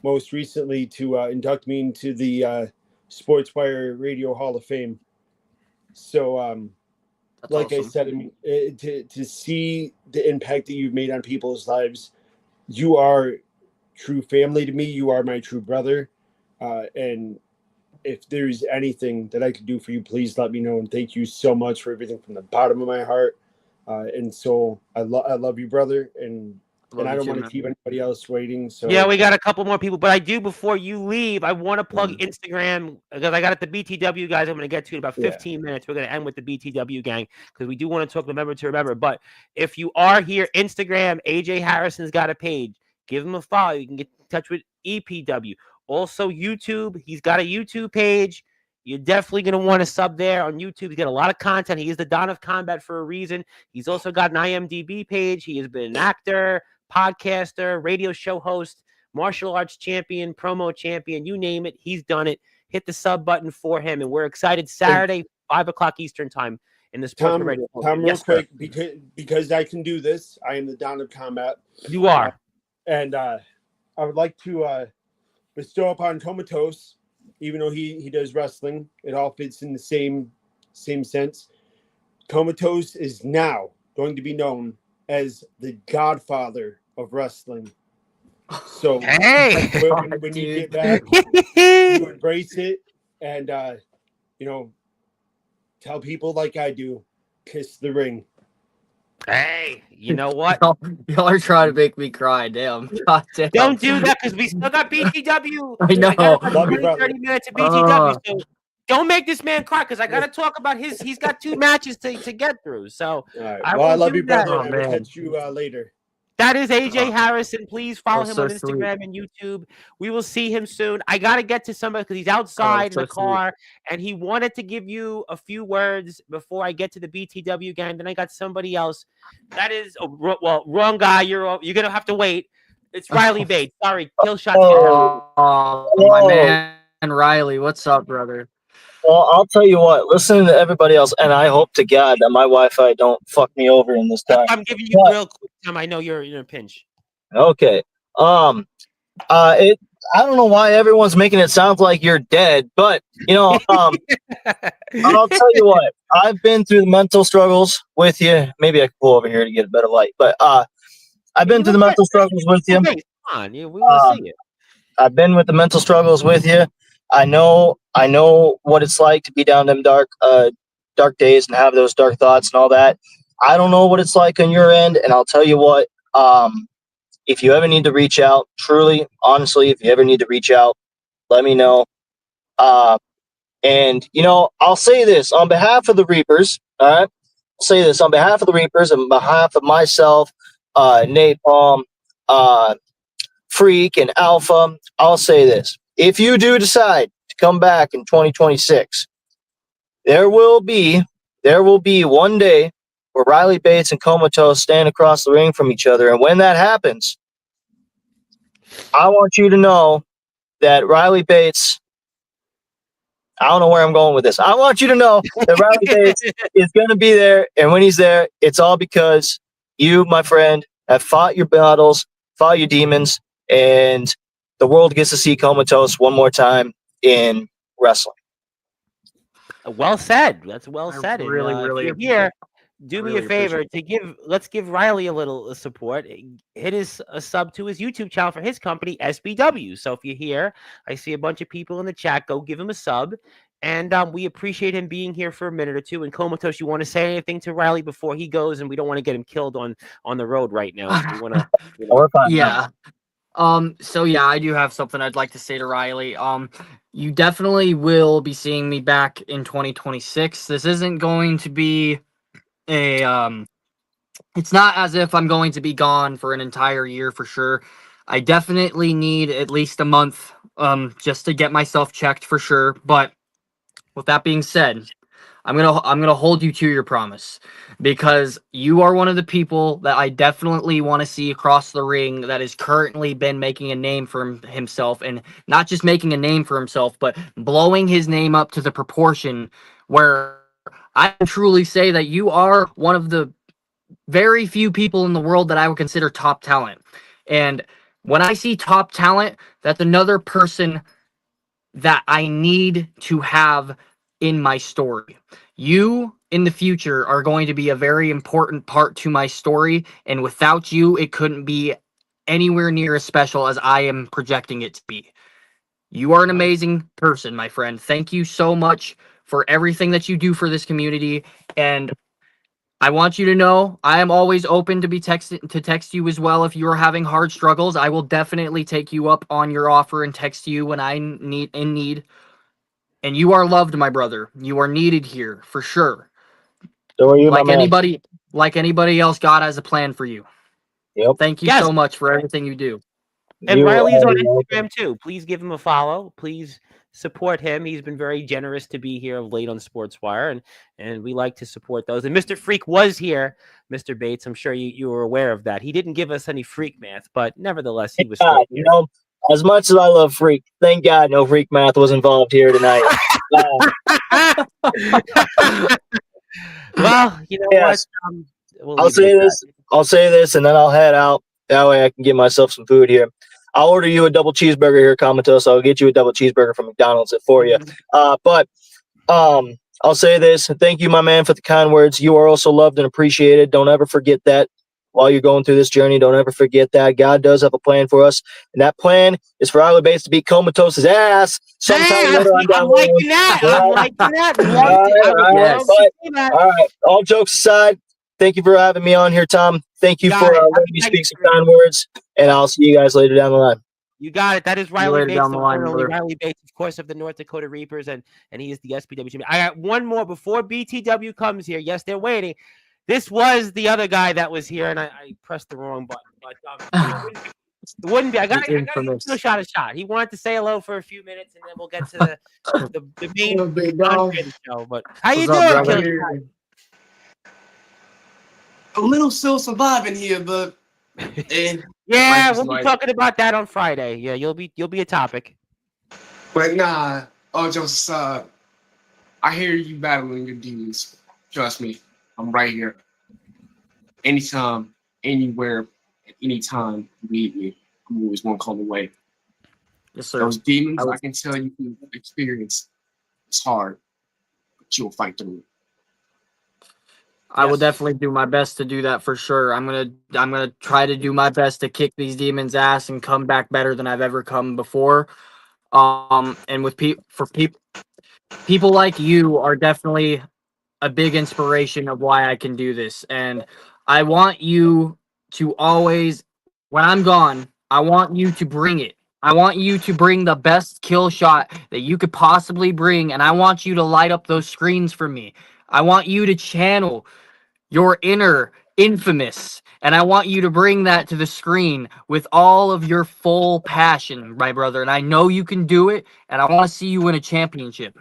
most recently to induct me into the Sportswire Radio Hall of Fame. So, That's like awesome. I said, I mean, to see the impact that you've made on people's lives, you are true family to me. You are my true brother. And if there's anything that I could do for you, please let me know. And thank you so much for everything from the bottom of my heart. And so I love you, brother. And I don't want to keep anybody else waiting. So yeah, we got a couple more people, but I do, before you leave, I want to plug Instagram, because I got it, the BTW guys I'm going to get to in about 15 minutes. We're going to end with the BTW gang, because we do want to talk Remember to Remember. But if you are here, Instagram, AJ Harrison's got a page. Give him a follow. You can get in touch with EPW. Also, YouTube. He's got a YouTube page. You're definitely going to want to sub there on YouTube. He's got a lot of content. He is the Don of Combat for a reason. He's also got an IMDb page. He has been an actor, podcaster, radio show host, martial arts champion, promo champion, you name it. He's done it. Hit the sub button for him. And we're excited. Saturday, 5 o'clock Eastern time in the Sports Radio. Tom, real quick, because I can do this. I am the Don of Combat. You are. And I would like to bestow upon Comatose, even though he does wrestling, it all fits in the same sense. Comatose is now going to be known as the Godfather of wrestling. So hey, when you get back, you embrace it and tell people like I do, kiss the ring. Hey, you know what? Y'all are trying to make me cry. Damn. God damn. Don't do that, because we still got BTW. I know. I got about Love you, 20, brother. 30 minutes of BTW. So don't make this man cry, because I got to talk about he's got 2 matches to get through. So All right. I Well, I won't love do you, brother. that. And I will catch you later. That is AJ Harrison. Please follow That's him so on Instagram and YouTube. We will see him soon. I got to get to somebody, because he's outside in the car, and he wanted to give you a few words before I get to the BTW gang. Then I got somebody else. That is, wrong guy. You're going to have to wait. It's Riley Bates. Sorry, kill shot. My man Riley, what's up, brother? Well, I'll tell you what. Listening to everybody else, and I hope to God that my Wi-Fi don't fuck me over in this time. I'm giving you real quick time. I know you're in a pinch. Okay. I don't know why everyone's making it sound like you're dead, but I'll tell you what. I've been through the mental struggles with you. Maybe I can pull over here to get a better light, but I've been through the mental struggles with you. Come on, we want to see it. I've been with the mental struggles with you. I know what it's like to be down them dark days and have those dark thoughts and all that. I don't know what it's like on your end, and I'll tell you what. If you ever need to reach out, truly, honestly, if you ever need to reach out, let me know. And I'll say this on behalf of the Reapers. All right, I'll say this on behalf of the Reapers, and on behalf of myself, Napalm, Freak, and Alpha. I'll say this: if you do decide to come back in 2026, there will be one day where Riley Bates and Comatose stand across the ring from each other, and when that happens, I want you to know that Riley Bates. I don't know where I'm going with this. I want you to know that Riley Bates is going to be there, and when he's there, it's all because you, my friend, have fought your battles, fought your demons, and the world gets to see Comatose one more time in wrestling. Well said. That's well said. Really, and, really if you're here, do me really a favor let's give Riley a little support. Hit a sub to his YouTube channel for his company, SBW. So if you're here, I see a bunch of people in the chat. Go give him a sub And we appreciate him being here for a minute or two. And Comatose, you want to say anything to Riley before he goes? And we don't want to get him killed on the road right now. So we want to. Or fine. Yeah. So yeah, I do have something I'd like to say to Riley. You definitely will be seeing me back in 2026. This isn't going to be a it's not as if I'm going to be gone for an entire year for sure. I definitely need at least a month just to get myself checked for sure. But with that being said, I'm gonna hold you to your promise, because you are one of the people that I definitely want to see across the ring that has currently been making a name for himself, and not just making a name for himself, but blowing his name up to the proportion where I can truly say that you are one of the very few people in the world that I would consider top talent. And when I see top talent, that's another person that I need to have in my story. You in the future are going to be a very important part to my story, and without you, it couldn't be anywhere near as special as I am projecting it to be. You are an amazing person, my friend. Thank you so much for everything that you do for this community, and I want you to know I am always open to text you as well if you are having hard struggles. I will definitely take you up on your offer and text you when I need. And you are loved, my brother. You are needed here for sure. So are you, my man. Like anybody else, God has a plan for you. Yep. Thank you Yes. so much for everything you do. And You Riley's are on welcome. Instagram too. Please give him a follow. Please support him. He's been very generous to be here of late on Sportswire, and we like to support those. And Mr. Freak was here, Mr. Bates. I'm sure you were aware of that. He didn't give us any freak math, but nevertheless, he was still God, here. as much as I love Freak, thank God no Freak math was involved here tonight. Well, you know Yes. what? We'll I'll leave it say at this. that. I'll say this, and then I'll head out. That way, I can get myself some food here. I'll order you a double cheeseburger here, Comatose. I'll get you a double cheeseburger from McDonald's for you. But I'll say this. Thank you, my man, for the kind words. You are also loved and appreciated. Don't ever forget that. While you're going through this journey, don't ever forget that. God does have a plan for us, and that plan is for Riley Bates to beat Comatose's ass sometime Hey, later on down I'm the road. liking that. I'm liking that. All right, I would all right. love to see that. All right. All jokes aside, thank you for having me on here, Tom. Thank you Got for it. letting Happy me speak some Thanksgiving. kind words, and I'll see you guys later down the line. You got it. That is See you Riley later Bates, down the the one line, and only brother. Riley Bates, of course, of the North Dakota Reapers, and he is the SPW champion. I got one more before BTW comes here. Yes, they're waiting. This was the other guy that was here, and I pressed the wrong button. But it wouldn't be. I got to give Infamous. him a shot. He wanted to say hello for a few minutes, and then we'll get to the main Little big dog. entree of the show. But how you What's up, doing, brother? Killer? A little still surviving here, but life Yeah, is we'll be life. talking about that on Friday. Yeah, you'll be a topic. But nah, all jokes aside, I hear you battling your demons. Trust me, I'm right here. Anytime, anywhere, at any time you need me, I'm always one call away. Yes, sir. Those demons, I I can tell you from experience, it's hard, but you'll fight through it. I will Yes. definitely do my best to do that for sure. I'm gonna try to do my best to kick these demons' ass and come back better than I've ever come before. And with people like you are definitely a big inspiration of why I can do this. And I want you to always, when I'm gone, I want you to bring it. I want you to bring the best kill shot that you could possibly bring, and I want you to light up those screens for me. I want you to channel your inner infamous, and I want you to bring that to the screen with all of your full passion, my brother. And I know you can do it, and I want to see you win a championship.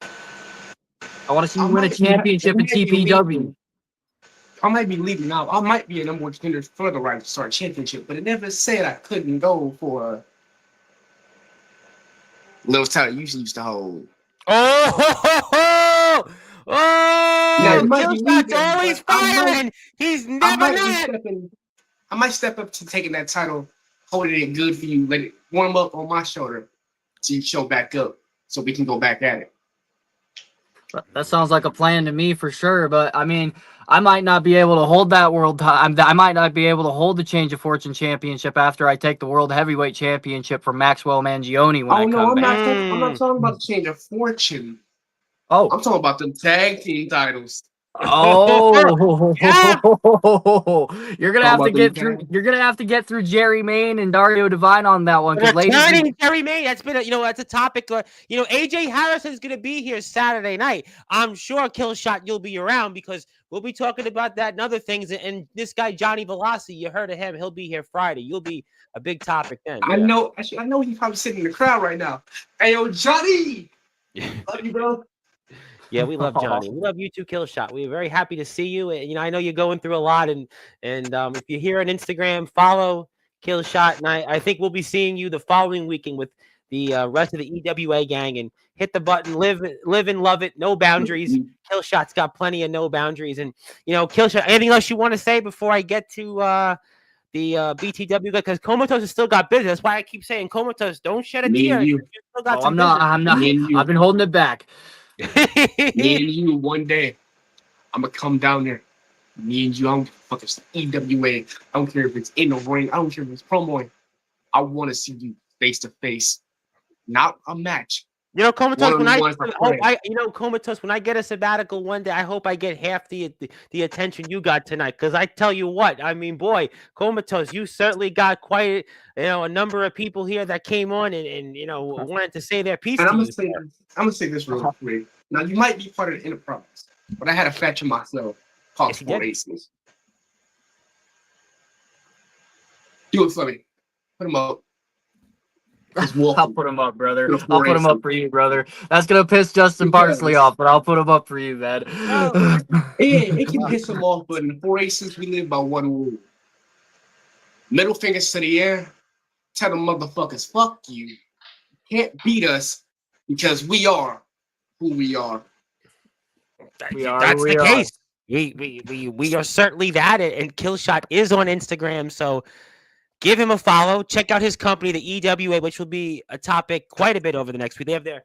I want to see you win a championship in TPW. I might be leaving now. I might be a number one contender for the right to start championship, but it never said I couldn't go for a little title usually used to hold. Oh, Now I oh, might kill be shot's leaving, always but I might firing. He's I never might be not. stepping. I might step up to taking that title, holding it good for you, let it warm up on my shoulder, so you show back up, so we can go back at it. That sounds like a plan to me for sure. But I mean, I might not be able to hold that I might not be able to hold the Change of Fortune Championship after I take the World Heavyweight Championship from Maxwell Mangione when I Oh no, come back. I'm not talking about the change of fortune. Oh, I'm talking about the tag team titles. oh, Yeah. you're gonna Talking have to about them get through. tag. You're gonna have to get through Jerry Main and Dario Divine on that one, because ladies and Returning Jerry May, that's been that's a topic. AJ Harrison's going to be here Saturday night. I'm sure Killshot you'll be around because we'll be talking about that and other things. And this guy Johnny Velocity, you heard of him? He'll be here Friday. You'll be a big topic then. I know. Actually, I know he's probably sitting in the crowd right now. Hey, yo, Johnny, love you, bro. Yeah, we love Johnny. We love you too, Killshot. We're very happy to see you. And I know you're going through a lot. And if you're here on Instagram, follow Killshot. And I think we'll be seeing you the following weekend with the rest of the EWA gang. And hit the button, live and love it. No boundaries. Killshot's got plenty of no boundaries. And Killshot. Anything else you want to say before I get to the BTW guy? Because Comatose has still got business. That's why I keep saying Comatose, don't shed a Me tear. and you. You still got oh, some I'm not. Me and you. I've been holding it back. Me and you. One day, I'm gonna come down there. Me and you. I don't give a fuck if it's EWA. I don't care if it's in the ring. I don't care if it's promoing. I want to see you face to face, not a match. Comatose. One-on-one. Comatose. When I get a sabbatical one day, I hope I get half the attention you got tonight. Because I tell you what, I mean, boy, Comatose, you certainly got quite a number of people here that came on and wanted to say their piece And to you. I'm gonna say this real quick. Now you might be part of the enterprise, but I had a fetch of myself called Yes, you did. Sportzwire. Do it for me. Put him up. I'll put him up, brother. Good I'll put him up racing. for you, brother. That's gonna piss Justin Parsley off, but I'll put him up for you, man. Yeah, it can piss him off, but in the 4 races we live by one rule. Middle fingers to the air. Tell them motherfuckers, fuck you. Can't beat us because we are who we are. That's the case. We are certainly that, and Killshot is on Instagram, so give him a follow. Check out his company, the EWA, which will be a topic quite a bit over the next week. They have their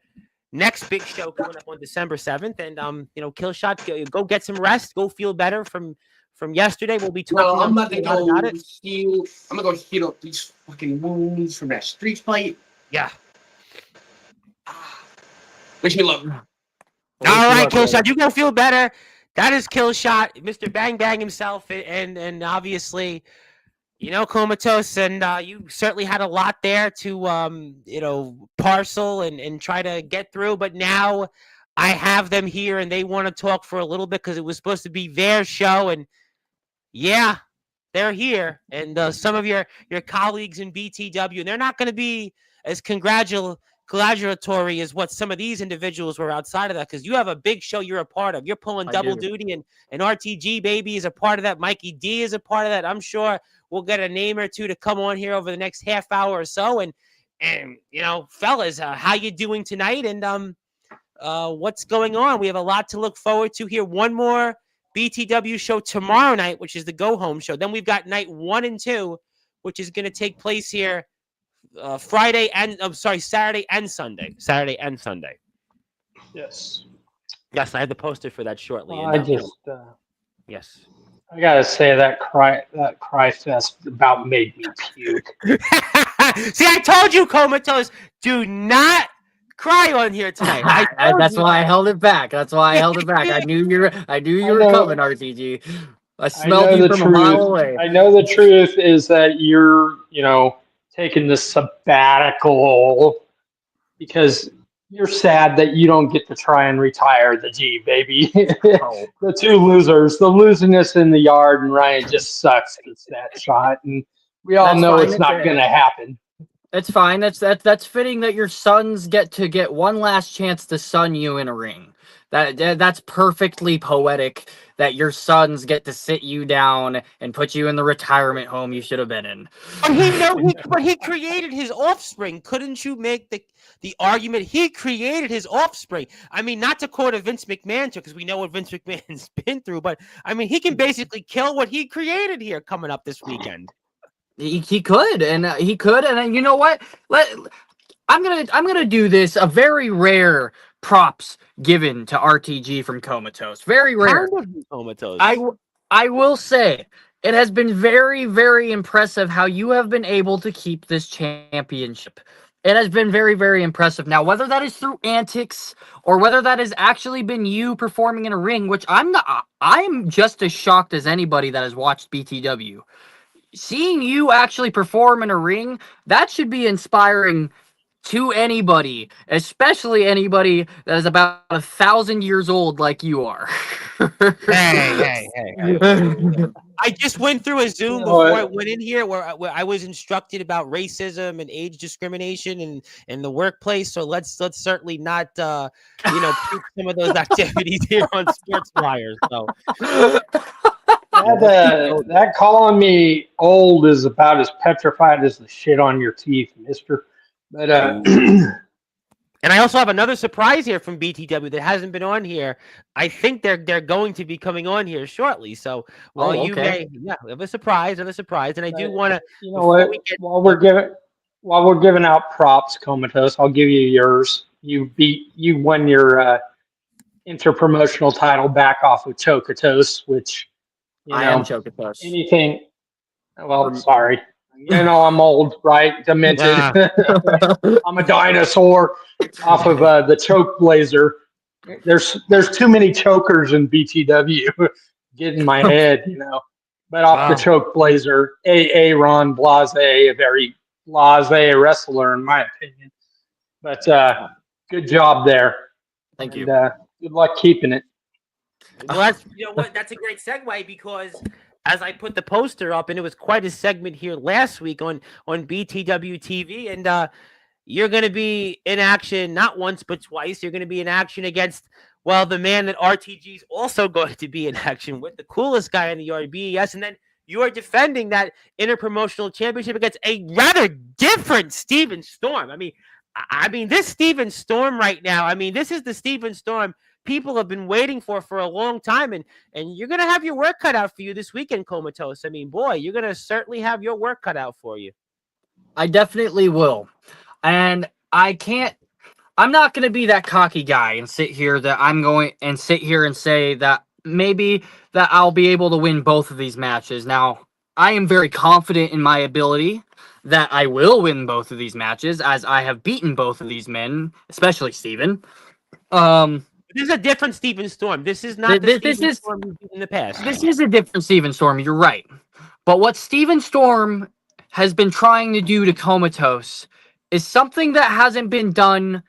next big show coming up on December 7th, and Killshot, go get some rest, go feel better from yesterday. We'll be talking. No, I'm about to a lot go about it. heal. I'm gonna go heal up these fucking wounds from that street fight. Yeah. Wish me luck. All right, Killshot, you go feel better. That is Killshot, Mr. Bang Bang himself, and obviously, Comatose, and you certainly had a lot there to parcel and try to get through. But now I have them here, and they want to talk for a little bit because it was supposed to be their show, and yeah, they're here, and some of your colleagues in BTW, and they're not going to be as congratulatory as what some of these individuals were outside of that, because you have a big show you're a part of. You're pulling double duty, and RTG baby is a part of that. Mikey D is a part of that. I'm sure we'll get a name or two to come on here over the next half hour or so, and fellas, how you doing tonight, and what's going on? We have a lot to look forward to here. One more BTW show tomorrow night, which is the go home show. Then we've got night 1 and 2, which is going to take place here Saturday and Sunday. Yes. Yes, I have the poster for that shortly. Yes. I gotta say that cry fest about made me puke. See, I told you, Comatose, do not cry on here tonight. That's why I held it back. I knew you were coming, RTG. I smelled you from a mile away. I know the truth is that you're, taking this sabbatical because you're sad that you don't get to try and retire the G, baby. The two losers, the losingest in the yard, and Ryan just sucks at that shot, and we all know it's not going to happen. It's fine. That's fitting that your sons get one last chance to sun you in a ring. That's perfectly poetic that your sons get to sit you down and put you in the retirement home you should have been in. But he created his offspring. Couldn't you make the argument? He created his offspring. I mean, not to quote a Vince McMahon, because we know what Vince McMahon's been through, but I mean, he can basically kill what he created here coming up this weekend. He could, and you know what? I'm gonna do this, a very rare props given to RTG from Comatose. Very rare. Kind of Comatose. I will say it has been very, very impressive how you have been able to keep this championship. It has been very, very impressive. Now, whether that is through antics or whether that has actually been you performing in a ring, which I'm just as shocked as anybody that has watched BTW. Seeing you actually perform in a ring, that should be inspiring to anybody, especially anybody that is about 1,000 years old like you are. Hey. I just went through a Zoom You know before I what? went in here where I was instructed about racism and age discrimination in the workplace. So let's certainly not preach some of those activities here on Sportswire. So let's keep going. That calling me old is about as petrified as the shit on your teeth, mister. But And I also have another surprise here from BTW that hasn't been on here. I think they're going to be coming on here shortly. So while you okay. may, we have a surprise, and I do want to you know before what? we get. While we're giving out props, Comatose, I'll give you yours. You won your interpromotional title back off of Chocotos, which I am Chocotos. anything. Well, sorry. I'm old, right? Demented. Ah, I'm a dinosaur off of the choke blazer. There's too many chokers in BTW. Get in my head. But off the wow. choke blazer, Ron Blase, a very blase wrestler in my opinion. But good job there, Thank and you. good luck keeping it. Well, that's what that's a great segue because as I put the poster up, and it was quite a segment here last week on BTW TV, and you're going to be in action not once but twice. You're going to be in action against the man that RTG is also going to be in action with, the coolest guy in the RBS, and then you are defending that interpromotional championship against a rather different Steven Storm. I mean, this Steven Storm right now. I mean, this is the Steven Storm people have been waiting for a long time, and you're gonna have your work cut out for you this weekend, Comatose. I mean, boy, you're gonna certainly have your work cut out for you. I definitely will. And I'm not going to be that cocky guy and sit here and say that maybe that I'll be able to win both of these matches. Now, I am very confident in my ability that I will win both of these matches as I have beaten both of these men, especially Steven. This is a different Steven Storm. This is not the Steven Storm you've been in the past. This is a different Steven Storm, you're right. But what Steven Storm has been trying to do to Comatose is something that hasn't been done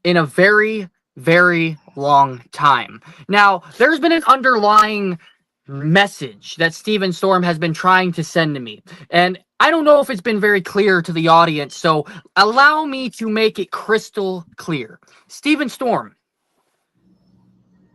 in a very, very long time. Now, there's been an underlying message that Steven Storm has been trying to send to me. And I don't know if it's been very clear to the audience, so allow me to make it crystal clear. Steven Storm,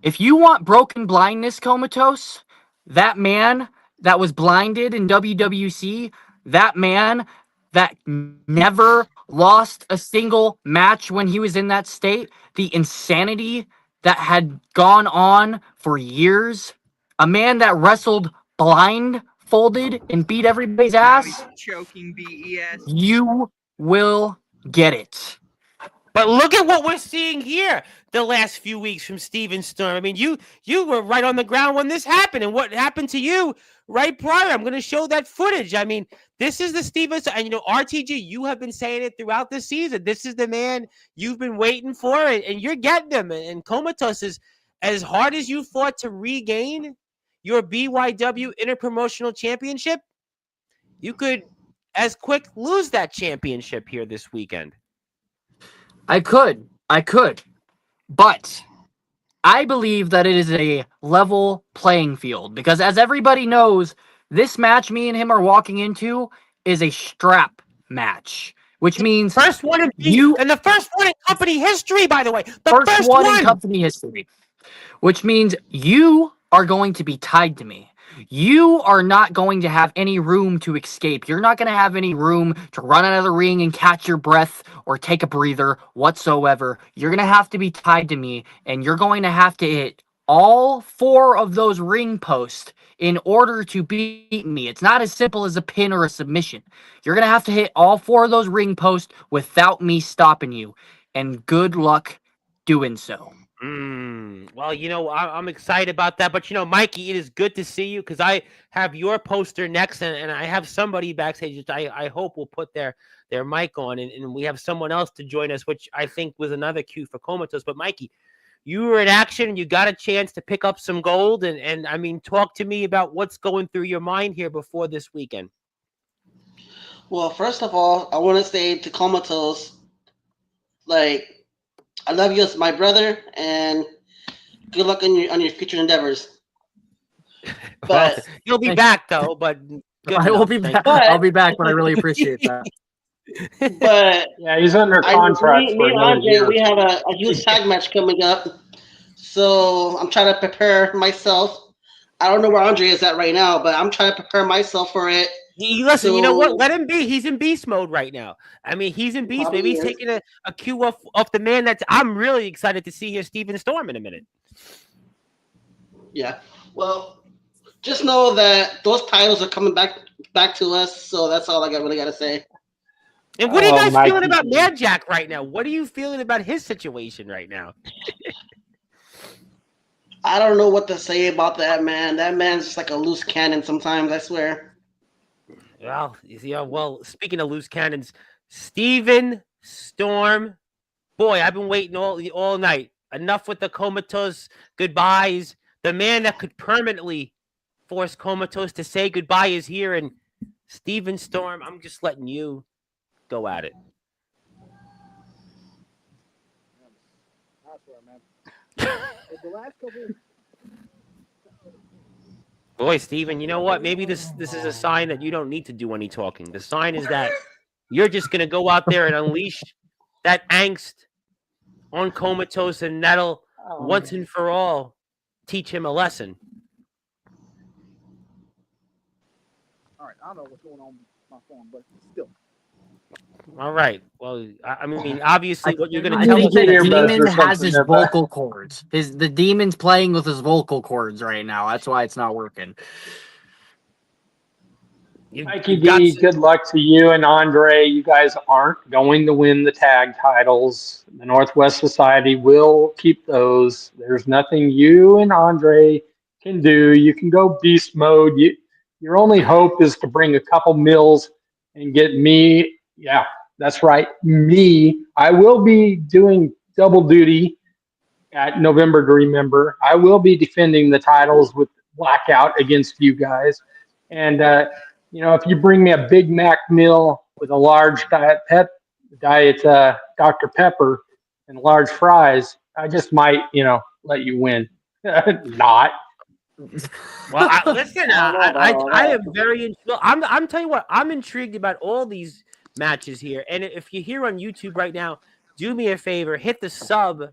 if you want broken blindness, Comatose, that man that was blinded in WWC, that man that never lost a single match when he was in that state, the insanity that had gone on for years, a man that wrestled blindfolded and beat everybody's ass, Choking BES. you will get it. But look at what we're seeing here the last few weeks from Steven Storm. I mean, you were right on the ground when this happened, and what happened to you right prior. I'm going to show that footage. I mean, this is the Steven, and RTG, you have been saying it throughout the season. This is the man you've been waiting for, and you're getting him. And Comatose is, as hard as you fought to regain your BYW Interpromotional Championship, you could as quick lose that championship here this weekend. I could, but I believe that it is a level playing field because, as everybody knows, this match me and him are walking into is a strap match, which means first one in the first one in company history, by the way. The first one in company history, which means you are going to be tied to me. You are not going to have any room to escape. You're not going to have any room to run out of the ring and catch your breath or take a breather whatsoever. You're going to have to be tied to me, and you're going to have to hit all 4 of those ring posts in order to beat me. It's not as simple as a pin or a submission. You're going to have to hit all 4 of those ring posts without me stopping you. And good luck doing so. Well, I'm excited about that. But, Mikey, it is good to see you because I have your poster next, and I have somebody backstage that I hope will put their mic on, and we have someone else to join us, which I think was another cue for Comatose. But, Mikey, you were in action, and you got a chance to pick up some gold. And I mean, talk to me about what's going through your mind here before this weekend. Well, first of all, I want to say to Comatose, like, I love you as my brother, and good luck on your future endeavors. Well, But you'll be Thanks. back though. But good I will enough. be Thank back. But I'll be back, but I really appreciate that. but Yeah, he's under I contract for me and another Andre, year. we have a huge tag match coming up, so I'm trying to prepare myself. I don't know where Andre is at right now, but I'm trying to prepare myself for it. Listen, you know what? So Let him be. He's in beast mode right now. I mean, he's in beast. probably Maybe he's is. taking a cue off the man that I'm really excited to see here, Steven Storm, in a minute. Yeah. Well, just know that those titles are coming back to us. So that's all really got to say. And what are you Oh, guys feeling Mikey about D. Mad Jack right now? What are you feeling about his situation right now? I don't know what to say about that man. That man's just like a loose cannon sometimes, I swear. Well, speaking of loose cannons, Steven Storm, boy, I've been waiting all night. Enough with the Comatose goodbyes. The man that could permanently force Comatose to say goodbye is here, and Steven Storm, I'm just letting you go at it. Boy, Steven, you know what? Maybe this is a sign that you don't need to do any talking. The sign is that you're just going to go out there and unleash that angst on Comatose, and that'll once and for all teach him a lesson. All right, I don't know what's going on with my phone, but still. All right. Well, I mean, obviously, what you're going to I tell think us the is that earbuds demon or has something his there, but vocal cords. The demon's playing with his vocal cords right now. That's why it's not working. Mikey you've got D, good luck to you and Andre. You guys aren't going to win the tag titles. The Northwest Society will keep those. There's nothing you and Andre can do. You can go beast mode. Your only hope is to bring a couple mills and get me. Yeah, that's right. Me. I will be doing double duty at November to Remember. I will be defending the titles with Blackout against you guys. And, if you bring me a Big Mac meal with a large diet Dr. Pepper and large fries, I just might, let you win. Not. Well, listen, I don't know about all I that. am very intrigued. I'm telling you what, I'm intrigued about all these matches here. And if you're here on YouTube right now, do me a favor, hit the sub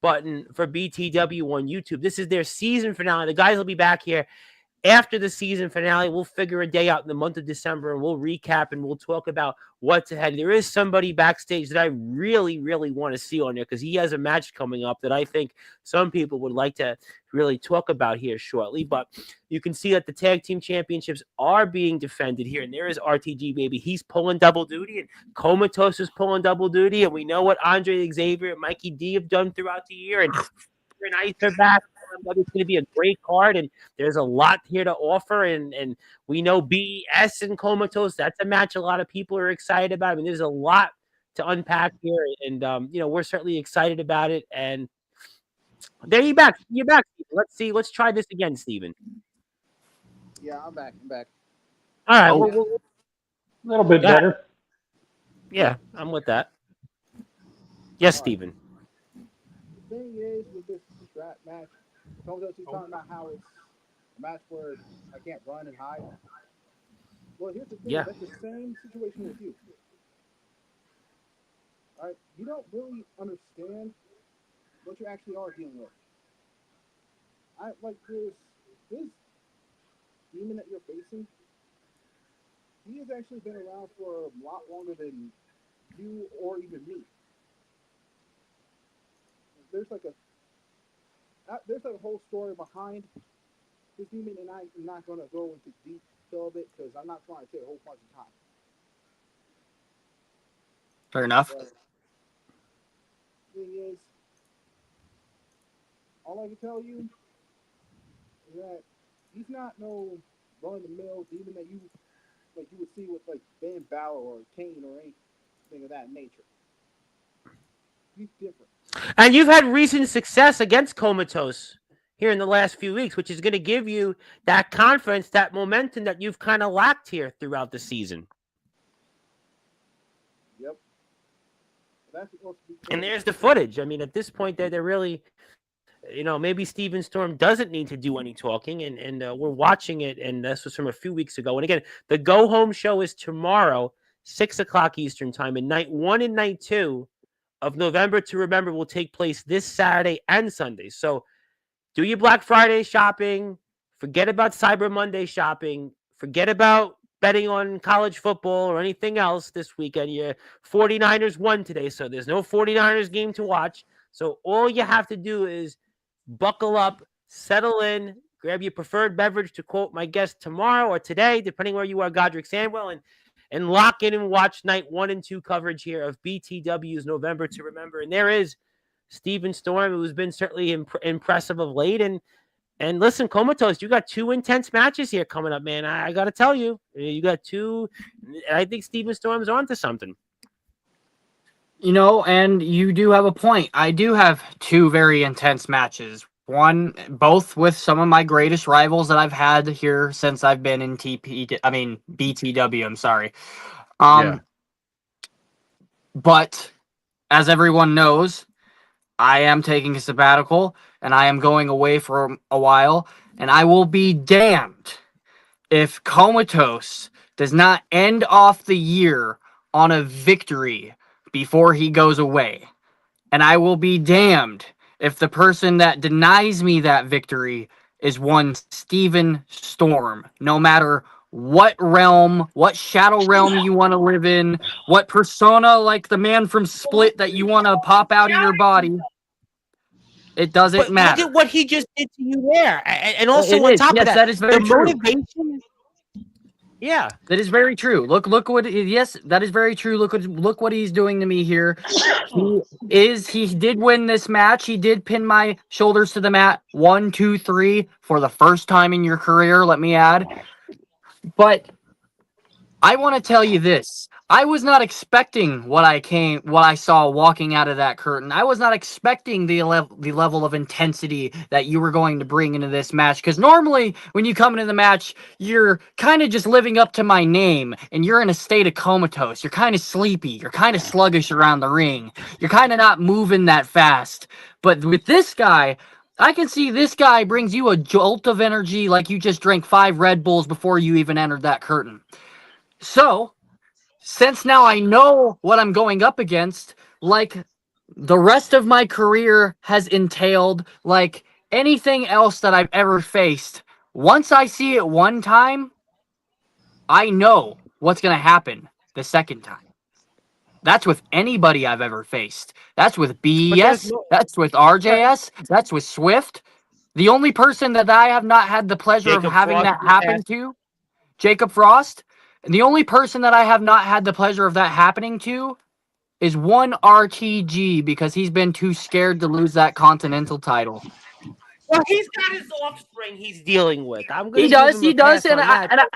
button for BTW on YouTube. This is their season finale. The guys will be back here after the season finale. We'll figure a day out in the month of December, and we'll recap and we'll talk about what's ahead. There is somebody backstage that I really, really want to see on there because he has a match coming up that I think some people would like to really talk about here shortly. But you can see that the tag team championships are being defended here, and there is RTG, baby. He's pulling double duty, and Comatose is pulling double duty, and we know what Andre Xavier and Mikey D have done throughout the year, and Ice are back. It's going to be a great card, and there's a lot here to offer. And we know BES and Comatose. That's a match a lot of people are excited about. I mean, there's a lot to unpack here, and we're certainly excited about it. And there you're back. You're back. Let's see. Let's try this again, Steven. Yeah, I'm back. I'm back. All right. Oh. Well, A little bit yeah, better. yeah, I'm with that. Yes, All right. Steven. The thing is with this strap match, Comatose is talking about how it's a match where I can't run and hide. Well, here's the thing. Yeah. That's the same situation with you. All right, you don't really understand what you actually are dealing with. There's this demon that you're facing. He has actually been around for a lot longer than you or even me. There's like a whole story behind this demon, and I'm not gonna go into detail of it because I'm not trying to take a whole bunch of time. Fair enough. But the thing is, all I can tell you is that he's not no run-of-the-mill demon that you would see with like Ben Balor or Kane or anything of that nature. He's different. And you've had recent success against Comatose here in the last few weeks, which is going to give you that confidence, that momentum that you've kind of lacked here throughout the season. Yep. That's supposed to be. And there's the footage. I mean, at this point, they're really, maybe Steven Storm doesn't need to do any talking, and we're watching it, and this was from a few weeks ago. And again, the go-home show is tomorrow, 6 o'clock Eastern time, and night 1 and night 2 of November to Remember will take place this Saturday and Sunday. So do your Black Friday shopping. Forget about Cyber Monday shopping. Forget about betting on college football or anything else this weekend. Your 49ers won today, so there's no 49ers game to watch. So all you have to do is buckle up, settle in, grab your preferred beverage, to quote my guest, tomorrow or today, depending where you are, Godric Sandwell, and lock in and watch night 1 and 2 coverage here of BTW's November to Remember. And there is Steven Storm, who's been certainly impressive of late. And listen, Comatose, you got 2 intense matches here coming up, man. I got to tell you, you got 2. I think Steven Storm's onto something. And you do have a point. I do have 2 very intense matches. Both with some of my greatest rivals that I've had here since I've been in BTW. I'm sorry. But as everyone knows, I am taking a sabbatical and I am going away for a while, and I will be damned if Comatose does not end off the year on a victory before he goes away. And I will be damned if the person that denies me that victory is one Steven Storm, no matter what realm, what shadow realm you want to live in, what persona like the man from Split that you want to pop out of your body. It doesn't matter. Look at what he just did to you there. And also It on is. top Yes, of that, that is very the true. motivation. Yeah. That is very true. Look what yes, that is very true. Look what he's doing to me here. He did win this match. He did pin my shoulders to the mat 1, 2, 3 for the first time in your career, let me add. But I want to tell you this. I was not expecting what I saw walking out of that curtain. I was not expecting the level of intensity that you were going to bring into this match. Because normally, when you come into the match, you're kind of just living up to my name, and you're in a state of comatose. You're kind of sleepy. You're kind of sluggish around the ring. You're kind of not moving that fast. But with this guy, I can see this guy brings you a jolt of energy like you just drank 5 Red Bulls before you even entered that curtain. So, since now I know what I'm going up against, like the rest of my career has entailed, like anything else that I've ever faced, once I see it one time, I know what's going to happen the second time. That's with anybody I've ever faced. That's with BES. That's with RJS. That's with Swift. The only person that I have not had the pleasure of having that happen to, Jacob Frost. And the only person that I have not had the pleasure of that happening to is one RTG, because he's been too scared to lose that Continental title. Well, he's got his offspring he's dealing with. I'm going He to does, give him a pass on that.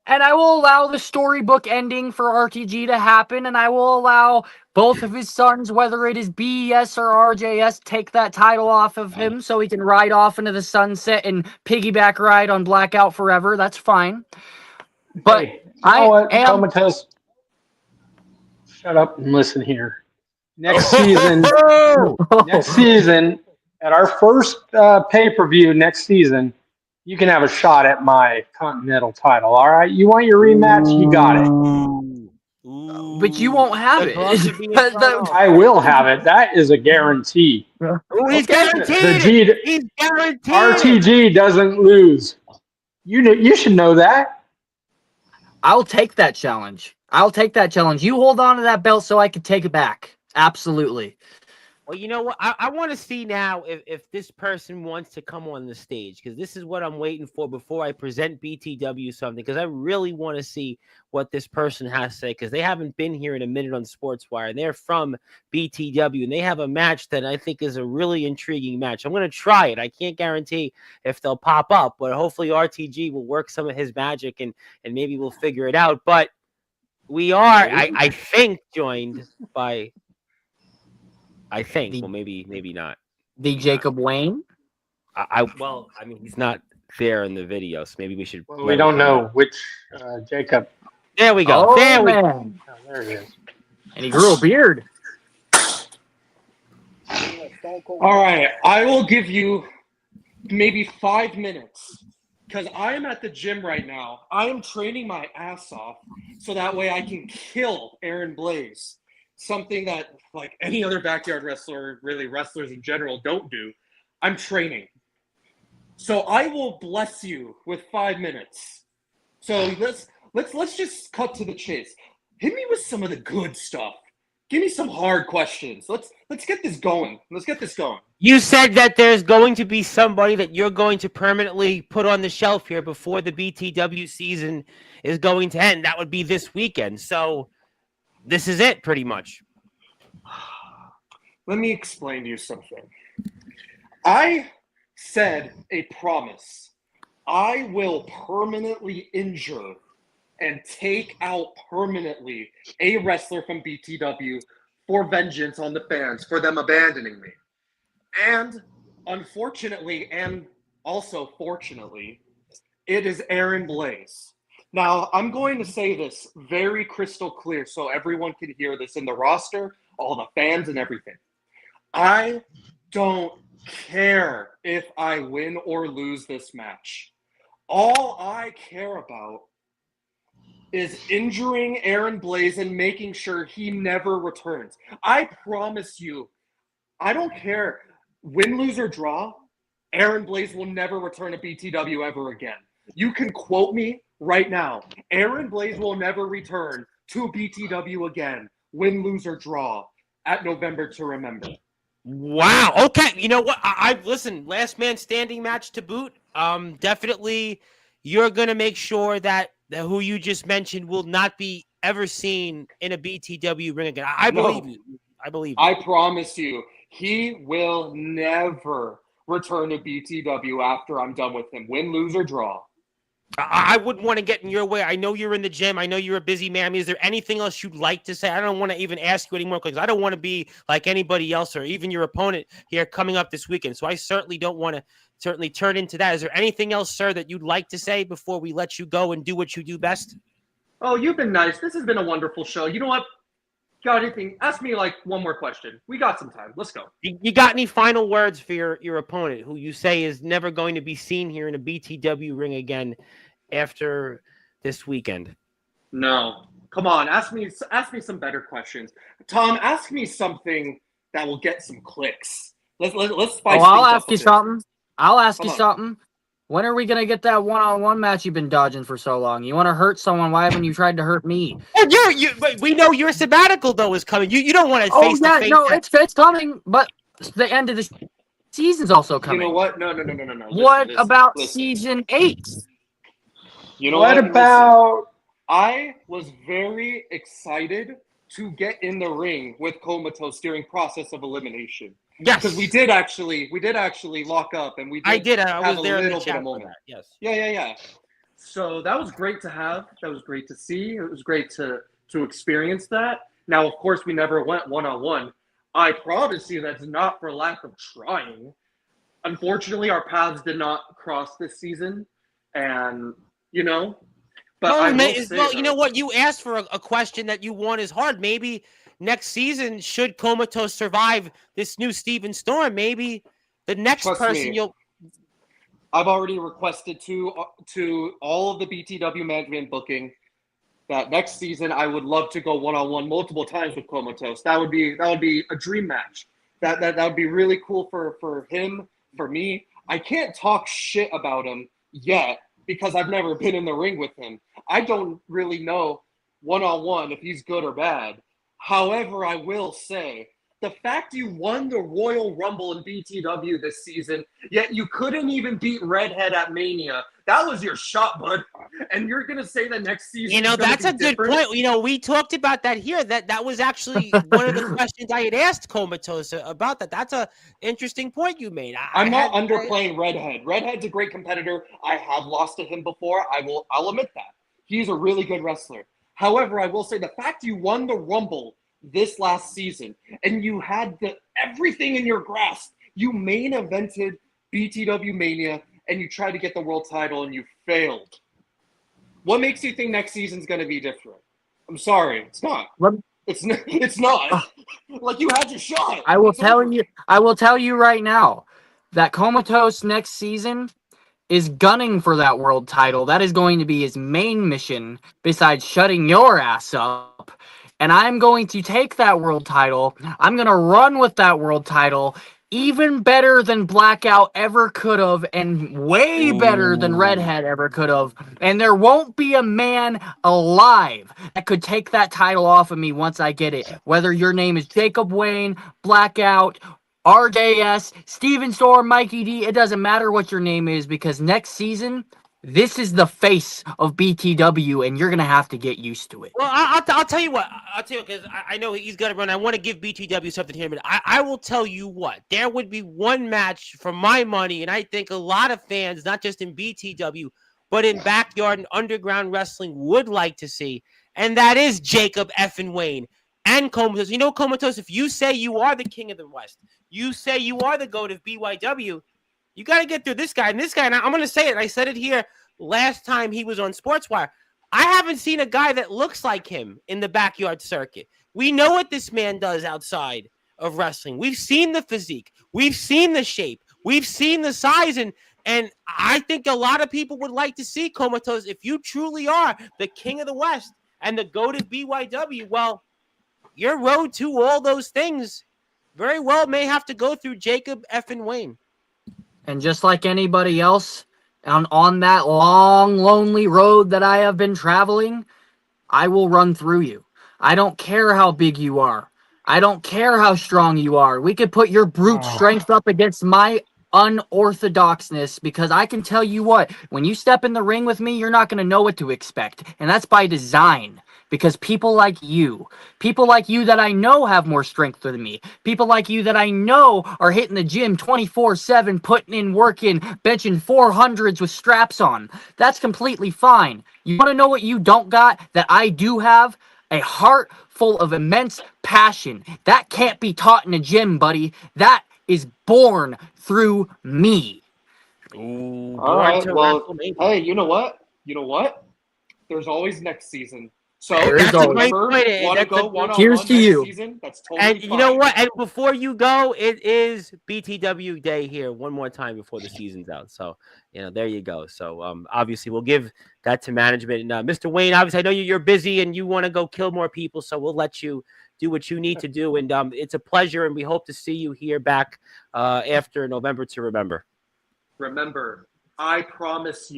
And I will allow the storybook ending for RTG to happen, and I will allow both of his sons, whether it is BES or RJS, take that title off of him so he can ride off into the sunset and piggyback ride on Blackout Forever. That's fine. But Hey, you know what, Comatose? Shut up and listen here. Next season, at our first pay-per-view next season, you can have a shot at my Continental title. All right, you want your rematch? You got it. But you won't have it. I will have it. That is a guarantee. He's guaranteed. He's guaranteed. RTG doesn't lose. You should know that. I'll take that challenge. You hold on to that belt so I can take it back. Absolutely. Well, you know what? I want to see now if this person wants to come on the stage, because this is what I'm waiting for before I present BTW something, because I really want to see what this person has to say, because they haven't been here in a minute on Sportswire, and they're from BTW, and they have a match that I think is a really intriguing match. I'm going to try it. I can't guarantee if they'll pop up, but hopefully RTG will work some of his magic, and maybe we'll figure it out. But we are, I think, joined by... I think. Well, maybe not. The Maybe not. Jacob Wayne. Well, I mean, he's not there in the video, so maybe we should. Well, we don't know which Jacob. There we go. Oh, there we. man. Oh, there he is. And he grew a beard. All right, I will give you maybe 5 minutes because I am at the gym right now. I am training my ass off so that way I can kill Aaron Blaze. Something that, like any other backyard wrestler, really wrestlers in general, don't do. I'm training. So I will bless you with 5 minutes. So let's just cut to the chase. Hit me with some of the good stuff. Give me some hard questions. Let's get this going. Let's get this going. You said that there's going to be somebody that you're going to permanently put on the shelf here before the BTW season is going to end. That would be this weekend. So this is it, pretty much. Let me explain to you something. I said a promise. I will permanently injure and take out permanently a wrestler from BTW for vengeance on the fans, for them abandoning me. And unfortunately, and also fortunately, it is Aaron Blaze. Now, I'm going to say this very crystal clear so everyone can hear this in the roster, all the fans and everything. I don't care if I win or lose this match. All I care about is injuring Aaron Blaze and making sure he never returns. I promise you, I don't care. Win, lose, or draw, Aaron Blaze will never return to BTW ever again. You can quote me right now. Aaron Blaze will never return to BTW again. Win, lose, or draw at November to Remember. Wow. Okay. You know what? I listen. Last man standing match to boot. Definitely, you're gonna make sure that who you just mentioned will not be ever seen in a BTW ring again. I believe you. I believe you. I promise you, he will never return to BTW after I'm done with him. Win, lose, or draw. I wouldn't want to get in your way. I know you're in the gym. I know you're a busy man. Is there anything else you'd like to say? I don't want to even ask you anymore because I don't want to be like anybody else or even your opponent here coming up this weekend. So I certainly don't want to turn into that. Is there anything else, sir, that you'd like to say before we let you go and do what you do best? Oh, you've been nice. This has been a wonderful show. You know what? Got anything? Ask me like one more question. We got some time. Let's go. You got any final words for your opponent who you say is never going to be seen here in a BTW ring again after this weekend? No. Come on, ask me some better questions. Tom, ask me something that will get some clicks. Let's spice I'll things ask up you a bit. something. I'll ask Come you on. something. When are we gonna get that one-on-one match you've been dodging for so long? You want to hurt someone? Why haven't you tried to hurt me? We know your sabbatical though is coming. You don't want to Oh face yeah, to face. no, it's coming, but the end of the season's also coming. You know what? No. What Listen, about listen. season 8? You know What what? about? I was very excited to get in the ring with Comatose during process of elimination. Yes, because we did actually lock up, and we did. I did. I have was there a in the little bit chat of for moment. that. Yes. Yeah. So that was great to have. That was great to see. It was great to experience that. Now, of course, we never went one-on-one. I promise you that's not for lack of trying. Unfortunately, our paths did not cross this season, and But I will say, you know what? You asked for a question that you want is hard. Maybe next season, should Comatose survive this new Steven Storm, maybe the next Trust person me. I've already requested to all of the BTW management booking that next season I would love to go one-on-one multiple times with Comatose. That would be a dream match. That would be really cool for him, for me. I can't talk shit about him yet because I've never been in the ring with him. I don't really know one-on-one if he's good or bad. However, I will say The fact you won the Royal Rumble in BTW this season, yet you couldn't even beat Redhead at Mania. That was your shot, bud. And you're going to say the next season is That's a good different? point. We talked about that here. That was actually one of the questions I had asked Comatose about that. That's a interesting point you made. I'm not underplaying Redhead. Redhead's a great competitor. I have lost to him before. I'll admit that. He's a really good wrestler. However, I will say the fact you won the Rumble this last season and you had everything in your grasp. You main evented BTW Mania and you tried to get the world title and you failed. What makes you think next season's going to be different? I'm sorry, it's not. It's not. Like, you had your shot. I will tell you right now that Comatose next season is gunning for that world title. That is going to be his main mission besides shutting your ass up. And I'm going to take that world title. I'm going to run with that world title even better than Blackout ever could have and way better than Redhead ever could have. And there won't be a man alive that could take that title off of me once I get it. Whether your name is Jacob Wayne, Blackout, RJS, Steven Storm, Mikey D, it doesn't matter what your name is because next season, this is the face of BTW and you're going to have to get used to it. Well, I'll tell you what. I'll tell you because I know he's got to run. I want to give BTW something here, but I will tell you what. There would be one match for my money, and I think a lot of fans, not just in BTW, but in backyard and underground wrestling, would like to see, and that is Jacob effing Wayne and Comatose. You know, Comatose, if you say you are the king of the West, you say you are the GOAT of BYW, you got to get through this guy. And this guy, and I'm going to say it. I said it here last time he was on Sportswire. I haven't seen a guy that looks like him in the backyard circuit. We know what this man does outside of wrestling. We've seen the physique. We've seen the shape. We've seen the size. And I think a lot of people would like to see Comatose. If you truly are the king of the West and the GOAT of BYW, well, your road to all those things very well may have to go through Jacob effing Wayne. And just like anybody else on that long, lonely road that I have been traveling, I will run through you. I don't care how big you are. I don't care how strong you are. We could put your brute strength up against my unorthodoxness because I can tell you what, when you step in the ring with me, you're not going to know what to expect. And that's by design. Because people like you that I know have more strength than me, people like you that I know are hitting the gym 24/7, putting in work in, benching 400s with straps on. That's completely fine. You want to know what you don't got that I do have? A heart full of immense passion. That can't be taught in a gym, buddy. That is born through me. Ooh, all right, well, hey, you know what? There's always next season. So that's a great point. Want to go one-on-one Cheers to next you. season? That's totally And fine. you know what? And before you go, it is BTW Day here one more time before the season's out. So, there you go. So, obviously, we'll give that to management. And Mr. Wayne, obviously, I know you're busy and you want to go kill more people, so we'll let you do what you need to do. And it's a pleasure, and we hope to see you here back after November to Remember. Remember, I promise,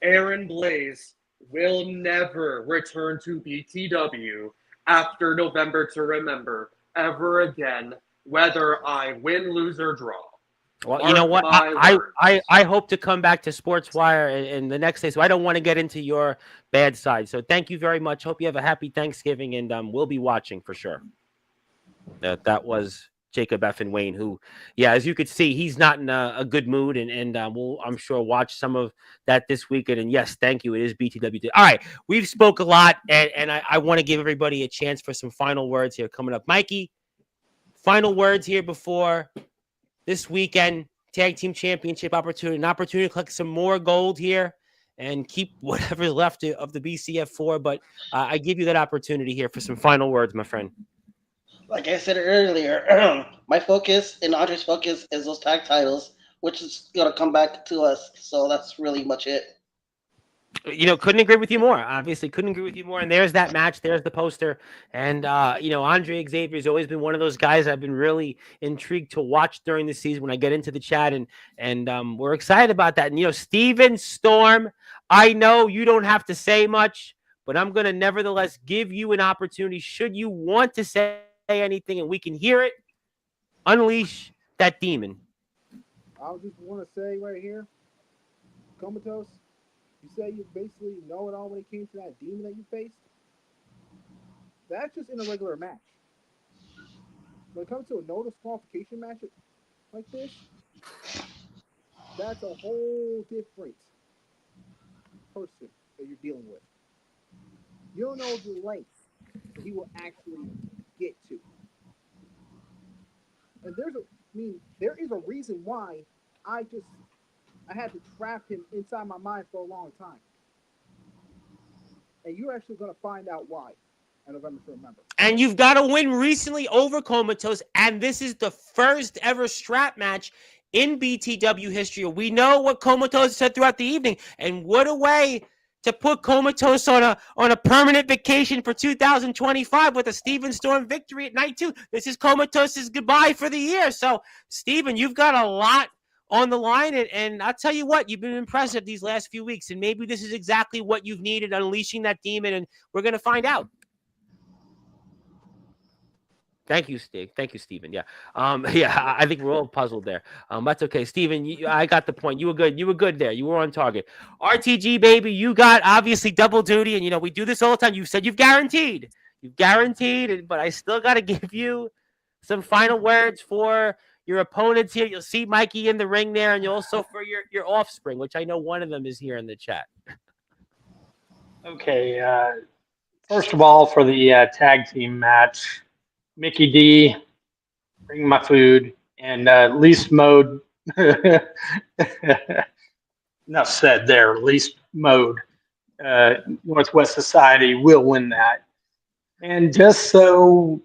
Aaron Blaze will never return to BTW after November to Remember ever again, whether I win, lose, or draw. Well, you know what? I hope to come back to Sportswire in the next day, so I don't want to get into your bad side. So thank you very much. Hope you have a happy Thanksgiving, and we'll be watching for sure. That was Jacob effing Wayne, who, as you could see, he's not in a good mood, and we'll, I'm sure, watch some of that this weekend. And yes, thank you. It is BTW Day. All right, we've spoke a lot, and I want to give everybody a chance for some final words here coming up. Mikey, final words here before this weekend tag team championship opportunity, an opportunity to collect some more gold here and keep whatever's left of the BCF4. But I give you that opportunity here for some final words, my friend. Like I said earlier, my focus and Andre's focus is those tag titles, which is going to come back to us. So that's really much it. Couldn't agree with you more. Obviously, couldn't agree with you more. And there's that match. There's the poster. And, Andre Xavier has always been one of those guys I've been really intrigued to watch during the season when I get into the chat. And we're excited about that. And, Steven Storm, I know you don't have to say much, but I'm going to nevertheless give you an opportunity. Should you want to say anything and we can hear it, unleash that demon. I just want to say right here, Comatose, you say you basically know it all when it came to that demon that you faced. That's just in a regular match. When it comes to a no disqualification match like this, that's a whole different person that you're dealing with. You don't know the lengths that he will actually get to. And there is a reason why I had to trap him inside my mind for a long time. And you're actually going to find out why at November to Remember. And you've got a win recently over Comatose, and this is the first ever strap match in BTW history. We know what Comatose said throughout the evening, and what a way to put Comatose on a permanent vacation for 2025 with a Steven Storm victory at night 2. This is Comatose's goodbye for the year. So, Steven, you've got a lot on the line, and I'll tell you what, you've been impressive these last few weeks, and maybe this is exactly what you've needed, unleashing that demon, and we're going to find out. Thank you, Steve. Thank you, Steven. Yeah. Yeah, I think we're all puzzled there. That's okay. Steven, I got the point. You were good. You were good there. You were on target. RTG, baby, you got obviously double duty. And, we do this all the time. You said you've guaranteed. You've guaranteed, but I still got to give you some final words for your opponents here. You'll see Mikey in the ring there, and you also for your offspring, which I know one of them is here in the chat. Okay. First of all, for the tag team match, Mickey D, bring my food, and least mode. Enough said there. Least mode. Northwest Society will win that. And just so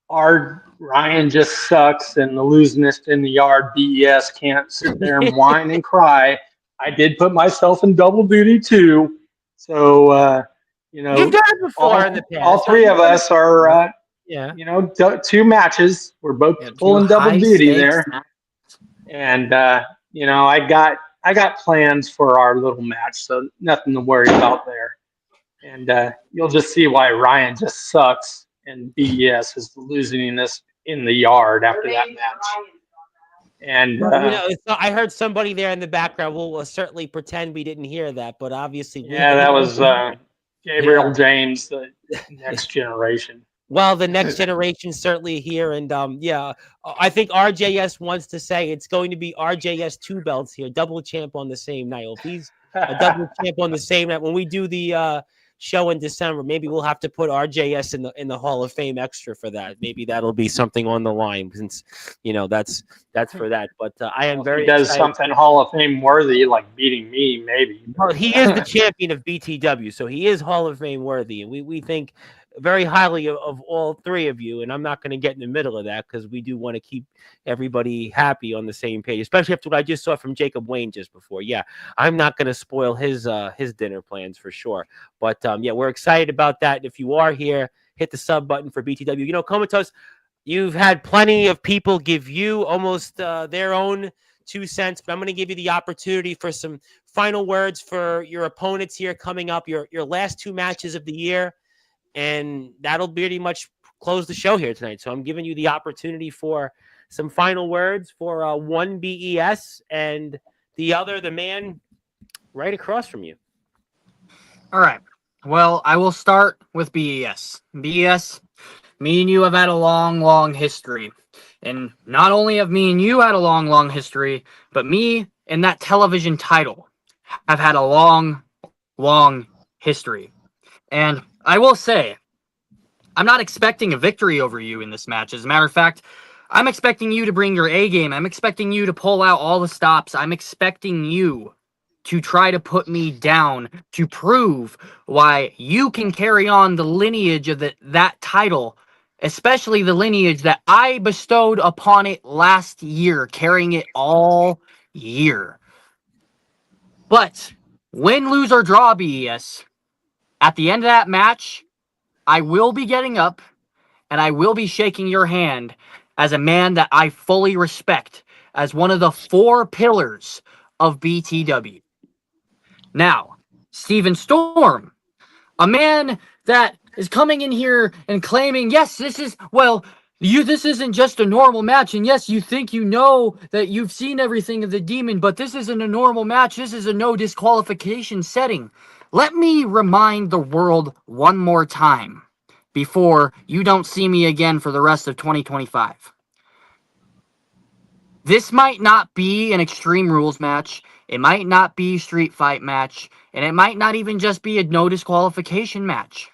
our Ryan just sucks and the loseness in the yard BES can't sit there and whine and cry, I did put myself in double duty too. So, You've done it before in the past. All three of us are, yeah. 2 matches. We're both pulling double duty there. And, I got plans for our little match, so nothing to worry about there. And you'll just see why Ryan just sucks and BES is losing this in the yard after that match. And so I heard somebody there in the background. We'll certainly pretend we didn't hear that, but obviously, that was Gabriel James, the next generation. Well, the next generation certainly here, and I think RJS wants to say it's going to be RJS 2 belts here, double champ on the same night. If he's a double champ on the same night, when we do the show in December, maybe we'll have to put RJS in the Hall of Fame extra for that. Maybe that'll be something on the line, since that's for that. But I am very excited. Does something Hall of Fame worthy, like beating me, maybe. Well, he is the champion of BTW, so he is Hall of Fame worthy, and we think very highly of all three of you. And I'm not going to get in the middle of that because we do want to keep everybody happy on the same page, especially after what I just saw from Jacob Wayne just before. Yeah, I'm not going to spoil his dinner plans for sure. But we're excited about that. If you are here, hit the sub button for BTW. Comatose, you've had plenty of people give you almost their own 2 cents, but I'm going to give you the opportunity for some final words for your opponents here coming up, your last 2 matches of the year, and that'll pretty much close the show here tonight. So I'm giving you the opportunity for some final words for one BES and the other, the man right across from you. All right. Well, I will start with BES. BES, me and you have had a long, long history. And not only have me and you had a long, long history, but me and that television title have had a long, long history. And I will say, I'm not expecting a victory over you in this match. As a matter of fact, I'm expecting you to bring your A game. I'm expecting you to pull out all the stops. I'm expecting you to try to put me down, to prove why you can carry on the lineage of that title, especially the lineage that I bestowed upon it last year, carrying it all year. But win, lose, or draw, BES, at the end of that match, I will be getting up and I will be shaking your hand as a man that I fully respect as one of the 4 pillars of BTW. Now, Steven Storm, A man that is coming in here and claiming, yes, this isn't just a normal match. And yes, you think you know that you've seen everything of the Demon, but this isn't a normal match. This is a no disqualification setting. Let me remind the world one more time before you don't see me again for the rest of 2025. This might not be an Extreme Rules match. It might not be a street fight match. And it might not even just be a no disqualification match.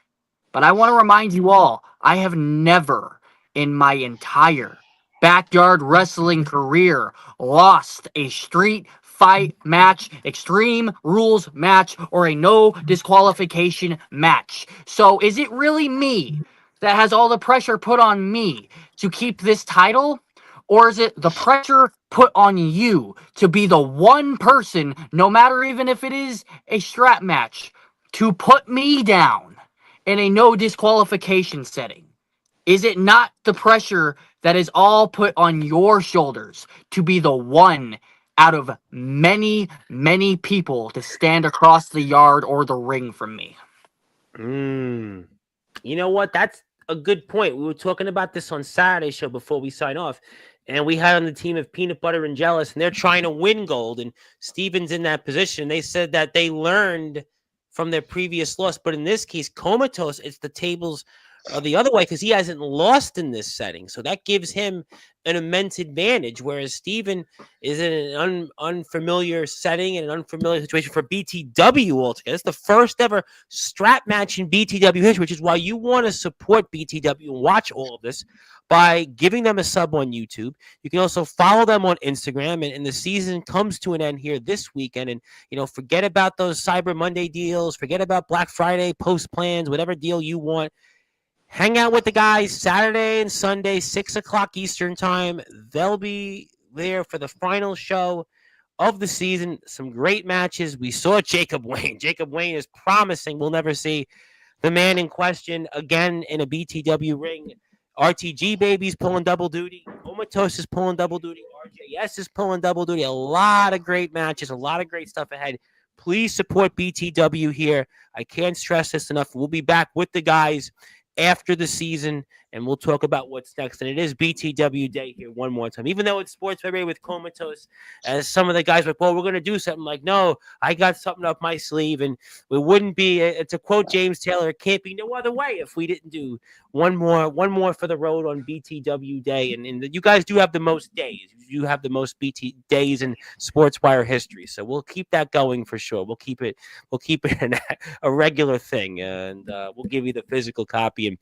But I want to remind you all, I have never in my entire backyard wrestling career lost a street fight match, Extreme Rules match, or a no disqualification match. So is it really me that has all the pressure put on me to keep this title? Or is it the pressure put on you to be the one person, no matter even if it is a strap match, to put me down in a no disqualification setting? Is it not the pressure that is all put on your shoulders to be the one out of many, many people to stand across the yard or the ring from me? You know what? That's a good point. We were talking about this on Saturday's show before we sign off, and we had on the team of Peanut Butter and Jealous, and they're trying to win gold, and Steven's in that position. They said that they learned from their previous loss, but in this case, Comatose, it's the tables the other way because he hasn't lost in this setting, so that gives him an immense advantage. Whereas Steven is in an unfamiliar setting and an unfamiliar situation for BTW altogether. It's the first ever strap match in BTW history, which is why you want to support BTW and watch all of this by giving them a sub on YouTube. You can also follow them on Instagram, and the season comes to an end here this weekend. And forget about those Cyber Monday deals, forget about Black Friday post plans, whatever deal you want. Hang out with the guys Saturday and Sunday, 6 o'clock Eastern time. They'll be there for the final show of the season. Some great matches. We saw Jacob Wayne. Jacob Wayne is promising. We'll never see the man in question again in a BTW ring. RTG Baby's pulling double duty. Comatose is pulling double duty. RJS is pulling double duty. A lot of great matches. A lot of great stuff ahead. Please support BTW here. I can't stress this enough. We'll be back with the guys after the season, and we'll talk about what's next. And it is BTW Day here one more time. Even though it's Sportswire with Comatose, as some of the guys were like, well, we're going to do something. Like, no, I got something up my sleeve, and it wouldn't be, to quote James Taylor, it can't be no other way if we didn't do one more for the road on BTW Day. And you guys do have the most days. You have the most BT days in Sportswire history. So we'll keep that going for sure. We'll keep it a regular thing, and we'll give you the physical copy. And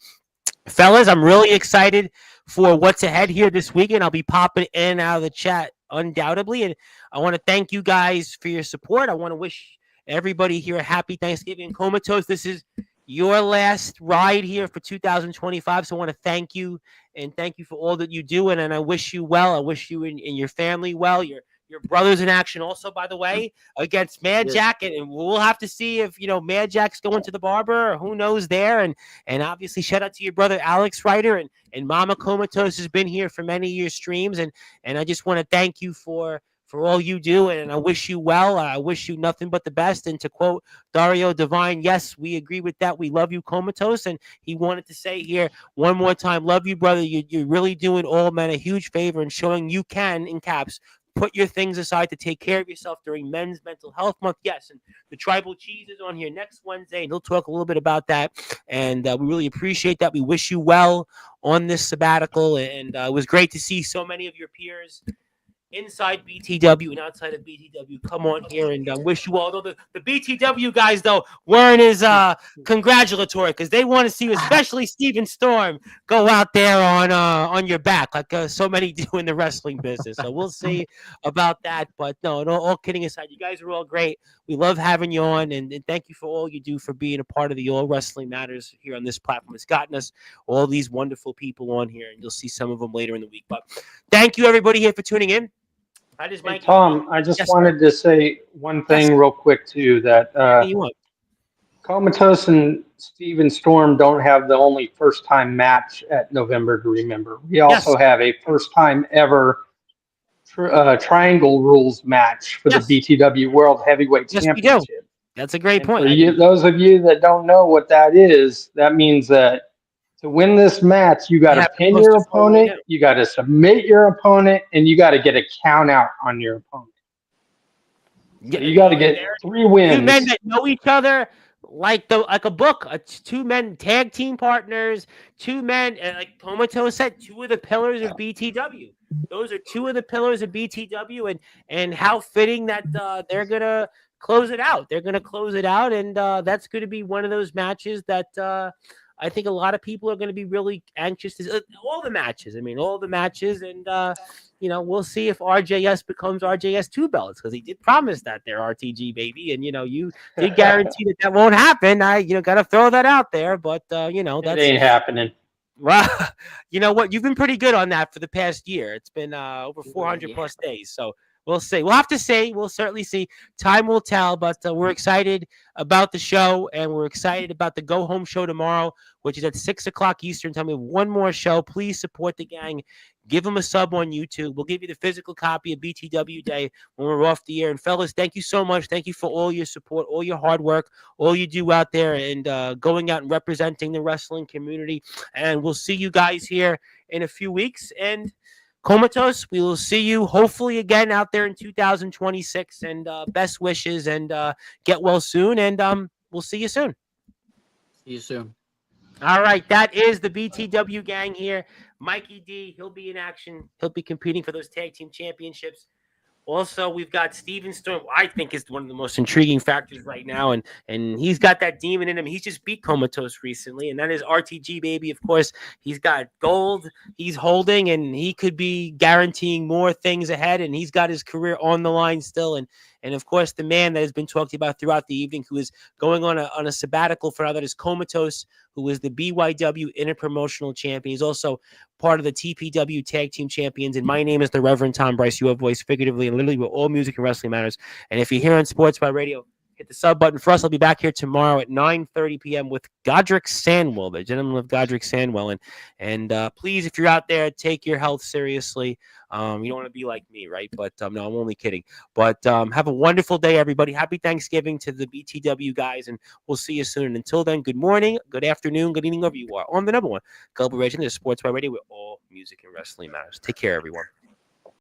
fellas, I'm really excited for what's ahead here this weekend. I'll be popping in and out of the chat undoubtedly, and I want to thank you guys for your support. I want to wish everybody here a happy Thanksgiving. Comatose, this is your last ride here for 2025, so I want to thank you, and thank you for all that you do, and I wish you well. I wish you and your family well. Your brother's in action also, by the way, against Mad Jack, and we'll have to see if Mad Jack's going to the barber, or who knows there. And obviously, shout out to your brother Alex Ryder, and Mama Comatose has been here for many years streams, and I just want to thank you for all you do, and I wish you well. I wish you nothing but the best. And to quote Dario Divine, yes, we agree with that. We love you, Comatose. And he wanted to say here one more time, love you, brother. You're really doing all men a huge favor and showing you can, in caps, put your things aside to take care of yourself during Men's Mental Health Month. Yes, and the Tribal Cheese is on here next Wednesday, and he'll talk a little bit about that. And we really appreciate that. We wish you well on this sabbatical, and it was great to see so many of your peers inside BTW and outside of BTW come on here, and wish you all. Although the BTW guys, though, weren't as congratulatory, because they want to see you, especially Steven Storm, go out there on your back like so many do in the wrestling business. So we'll see about that. But no, all kidding aside, you guys are all great. We love having you on, and thank you for all you do for being a part of the All Wrestling Matters here on this platform. It's gotten us all these wonderful people on here, and you'll see some of them later in the week. But thank you, everybody, here for tuning in. Hey, Tom, I just wanted to say one thing real quick, too, that Comatose and Steven Storm don't have the only first-time match at November to Remember. We also have a first-time ever Triangle Rules match for the BTW World Heavyweight Championship. That's a great And point. for you, those of you that don't know what that is, that means that to win this match, you got You to have to pin post your a photo right opponent, now. you got to submit your opponent, and you got to get a count out on your opponent. So you got to get 3 Two men wins. that know each other like a book. Two men tag team partners. Two men, like Comatose said, two of the pillars of BTW. Those are two of the pillars of BTW, and how fitting that they're gonna close it out. They're gonna close it out, and that's going to be one of those matches that I think a lot of people are going to be really anxious to. All the matches. I mean, all the matches, and we'll see if RJS becomes RJS 2 belts, because he did promise that there, RTG baby, and you did guarantee that won't happen. I got to throw that out there, but It that's ain't happening. well, you know what? You've been pretty good on that for the past year. It's been over 400 Yeah. plus days, so we'll see. We'll have to see. We'll certainly see. Time will tell, but we're excited about the show, and we're excited about the go home show tomorrow, which is at 6:00 Eastern time. We have one more show. Please support the gang. Give them a sub on YouTube. We'll give you the physical copy of BTW Day when we're off the air. And fellas, thank you so much. Thank you for all your support, all your hard work, all you do out there, and going out and representing the wrestling community. And we'll see you guys here in a few weeks. And Comatose, we will see you hopefully again out there in 2026. And best wishes, and get well soon. And we'll see you soon. See you soon. All right, that is the BTW gang here. Mikey D, he'll be in action. He'll be competing for those tag team championships. Also, we've got Steven Storm, I think is one of the most intriguing factors right now, and he's got that demon in him. He's just beat Comatose recently, and that is RTG baby. Of course, he's got gold he's holding, and he could be guaranteeing more things ahead, and he's got his career on the line still. And of course, the man that has been talked about throughout the evening, who is going on a sabbatical for now, that is Comatose, who is the BYW Interpromotional Champion. He's also part of the TPW Tag Team Champions. And my name is the Reverend Tom Bryce. You have voice figuratively and literally where all music and wrestling matters. And if you're here on Sportswire Radio, hit the sub button for us. I'll be back here tomorrow at 9:30 p.m. with Godric Sandwell, the gentleman of Godric Sandwell. And please, if you're out there, take your health seriously. You don't want to be like me, right? But no, I'm only kidding. But have a wonderful day, everybody. Happy Thanksgiving to the BTW guys, and we'll see you soon. And until then, good morning, good afternoon, good evening, wherever you are. On the number one Global Radio, the Sportswire Radio, where all music and wrestling matters. Take care, everyone.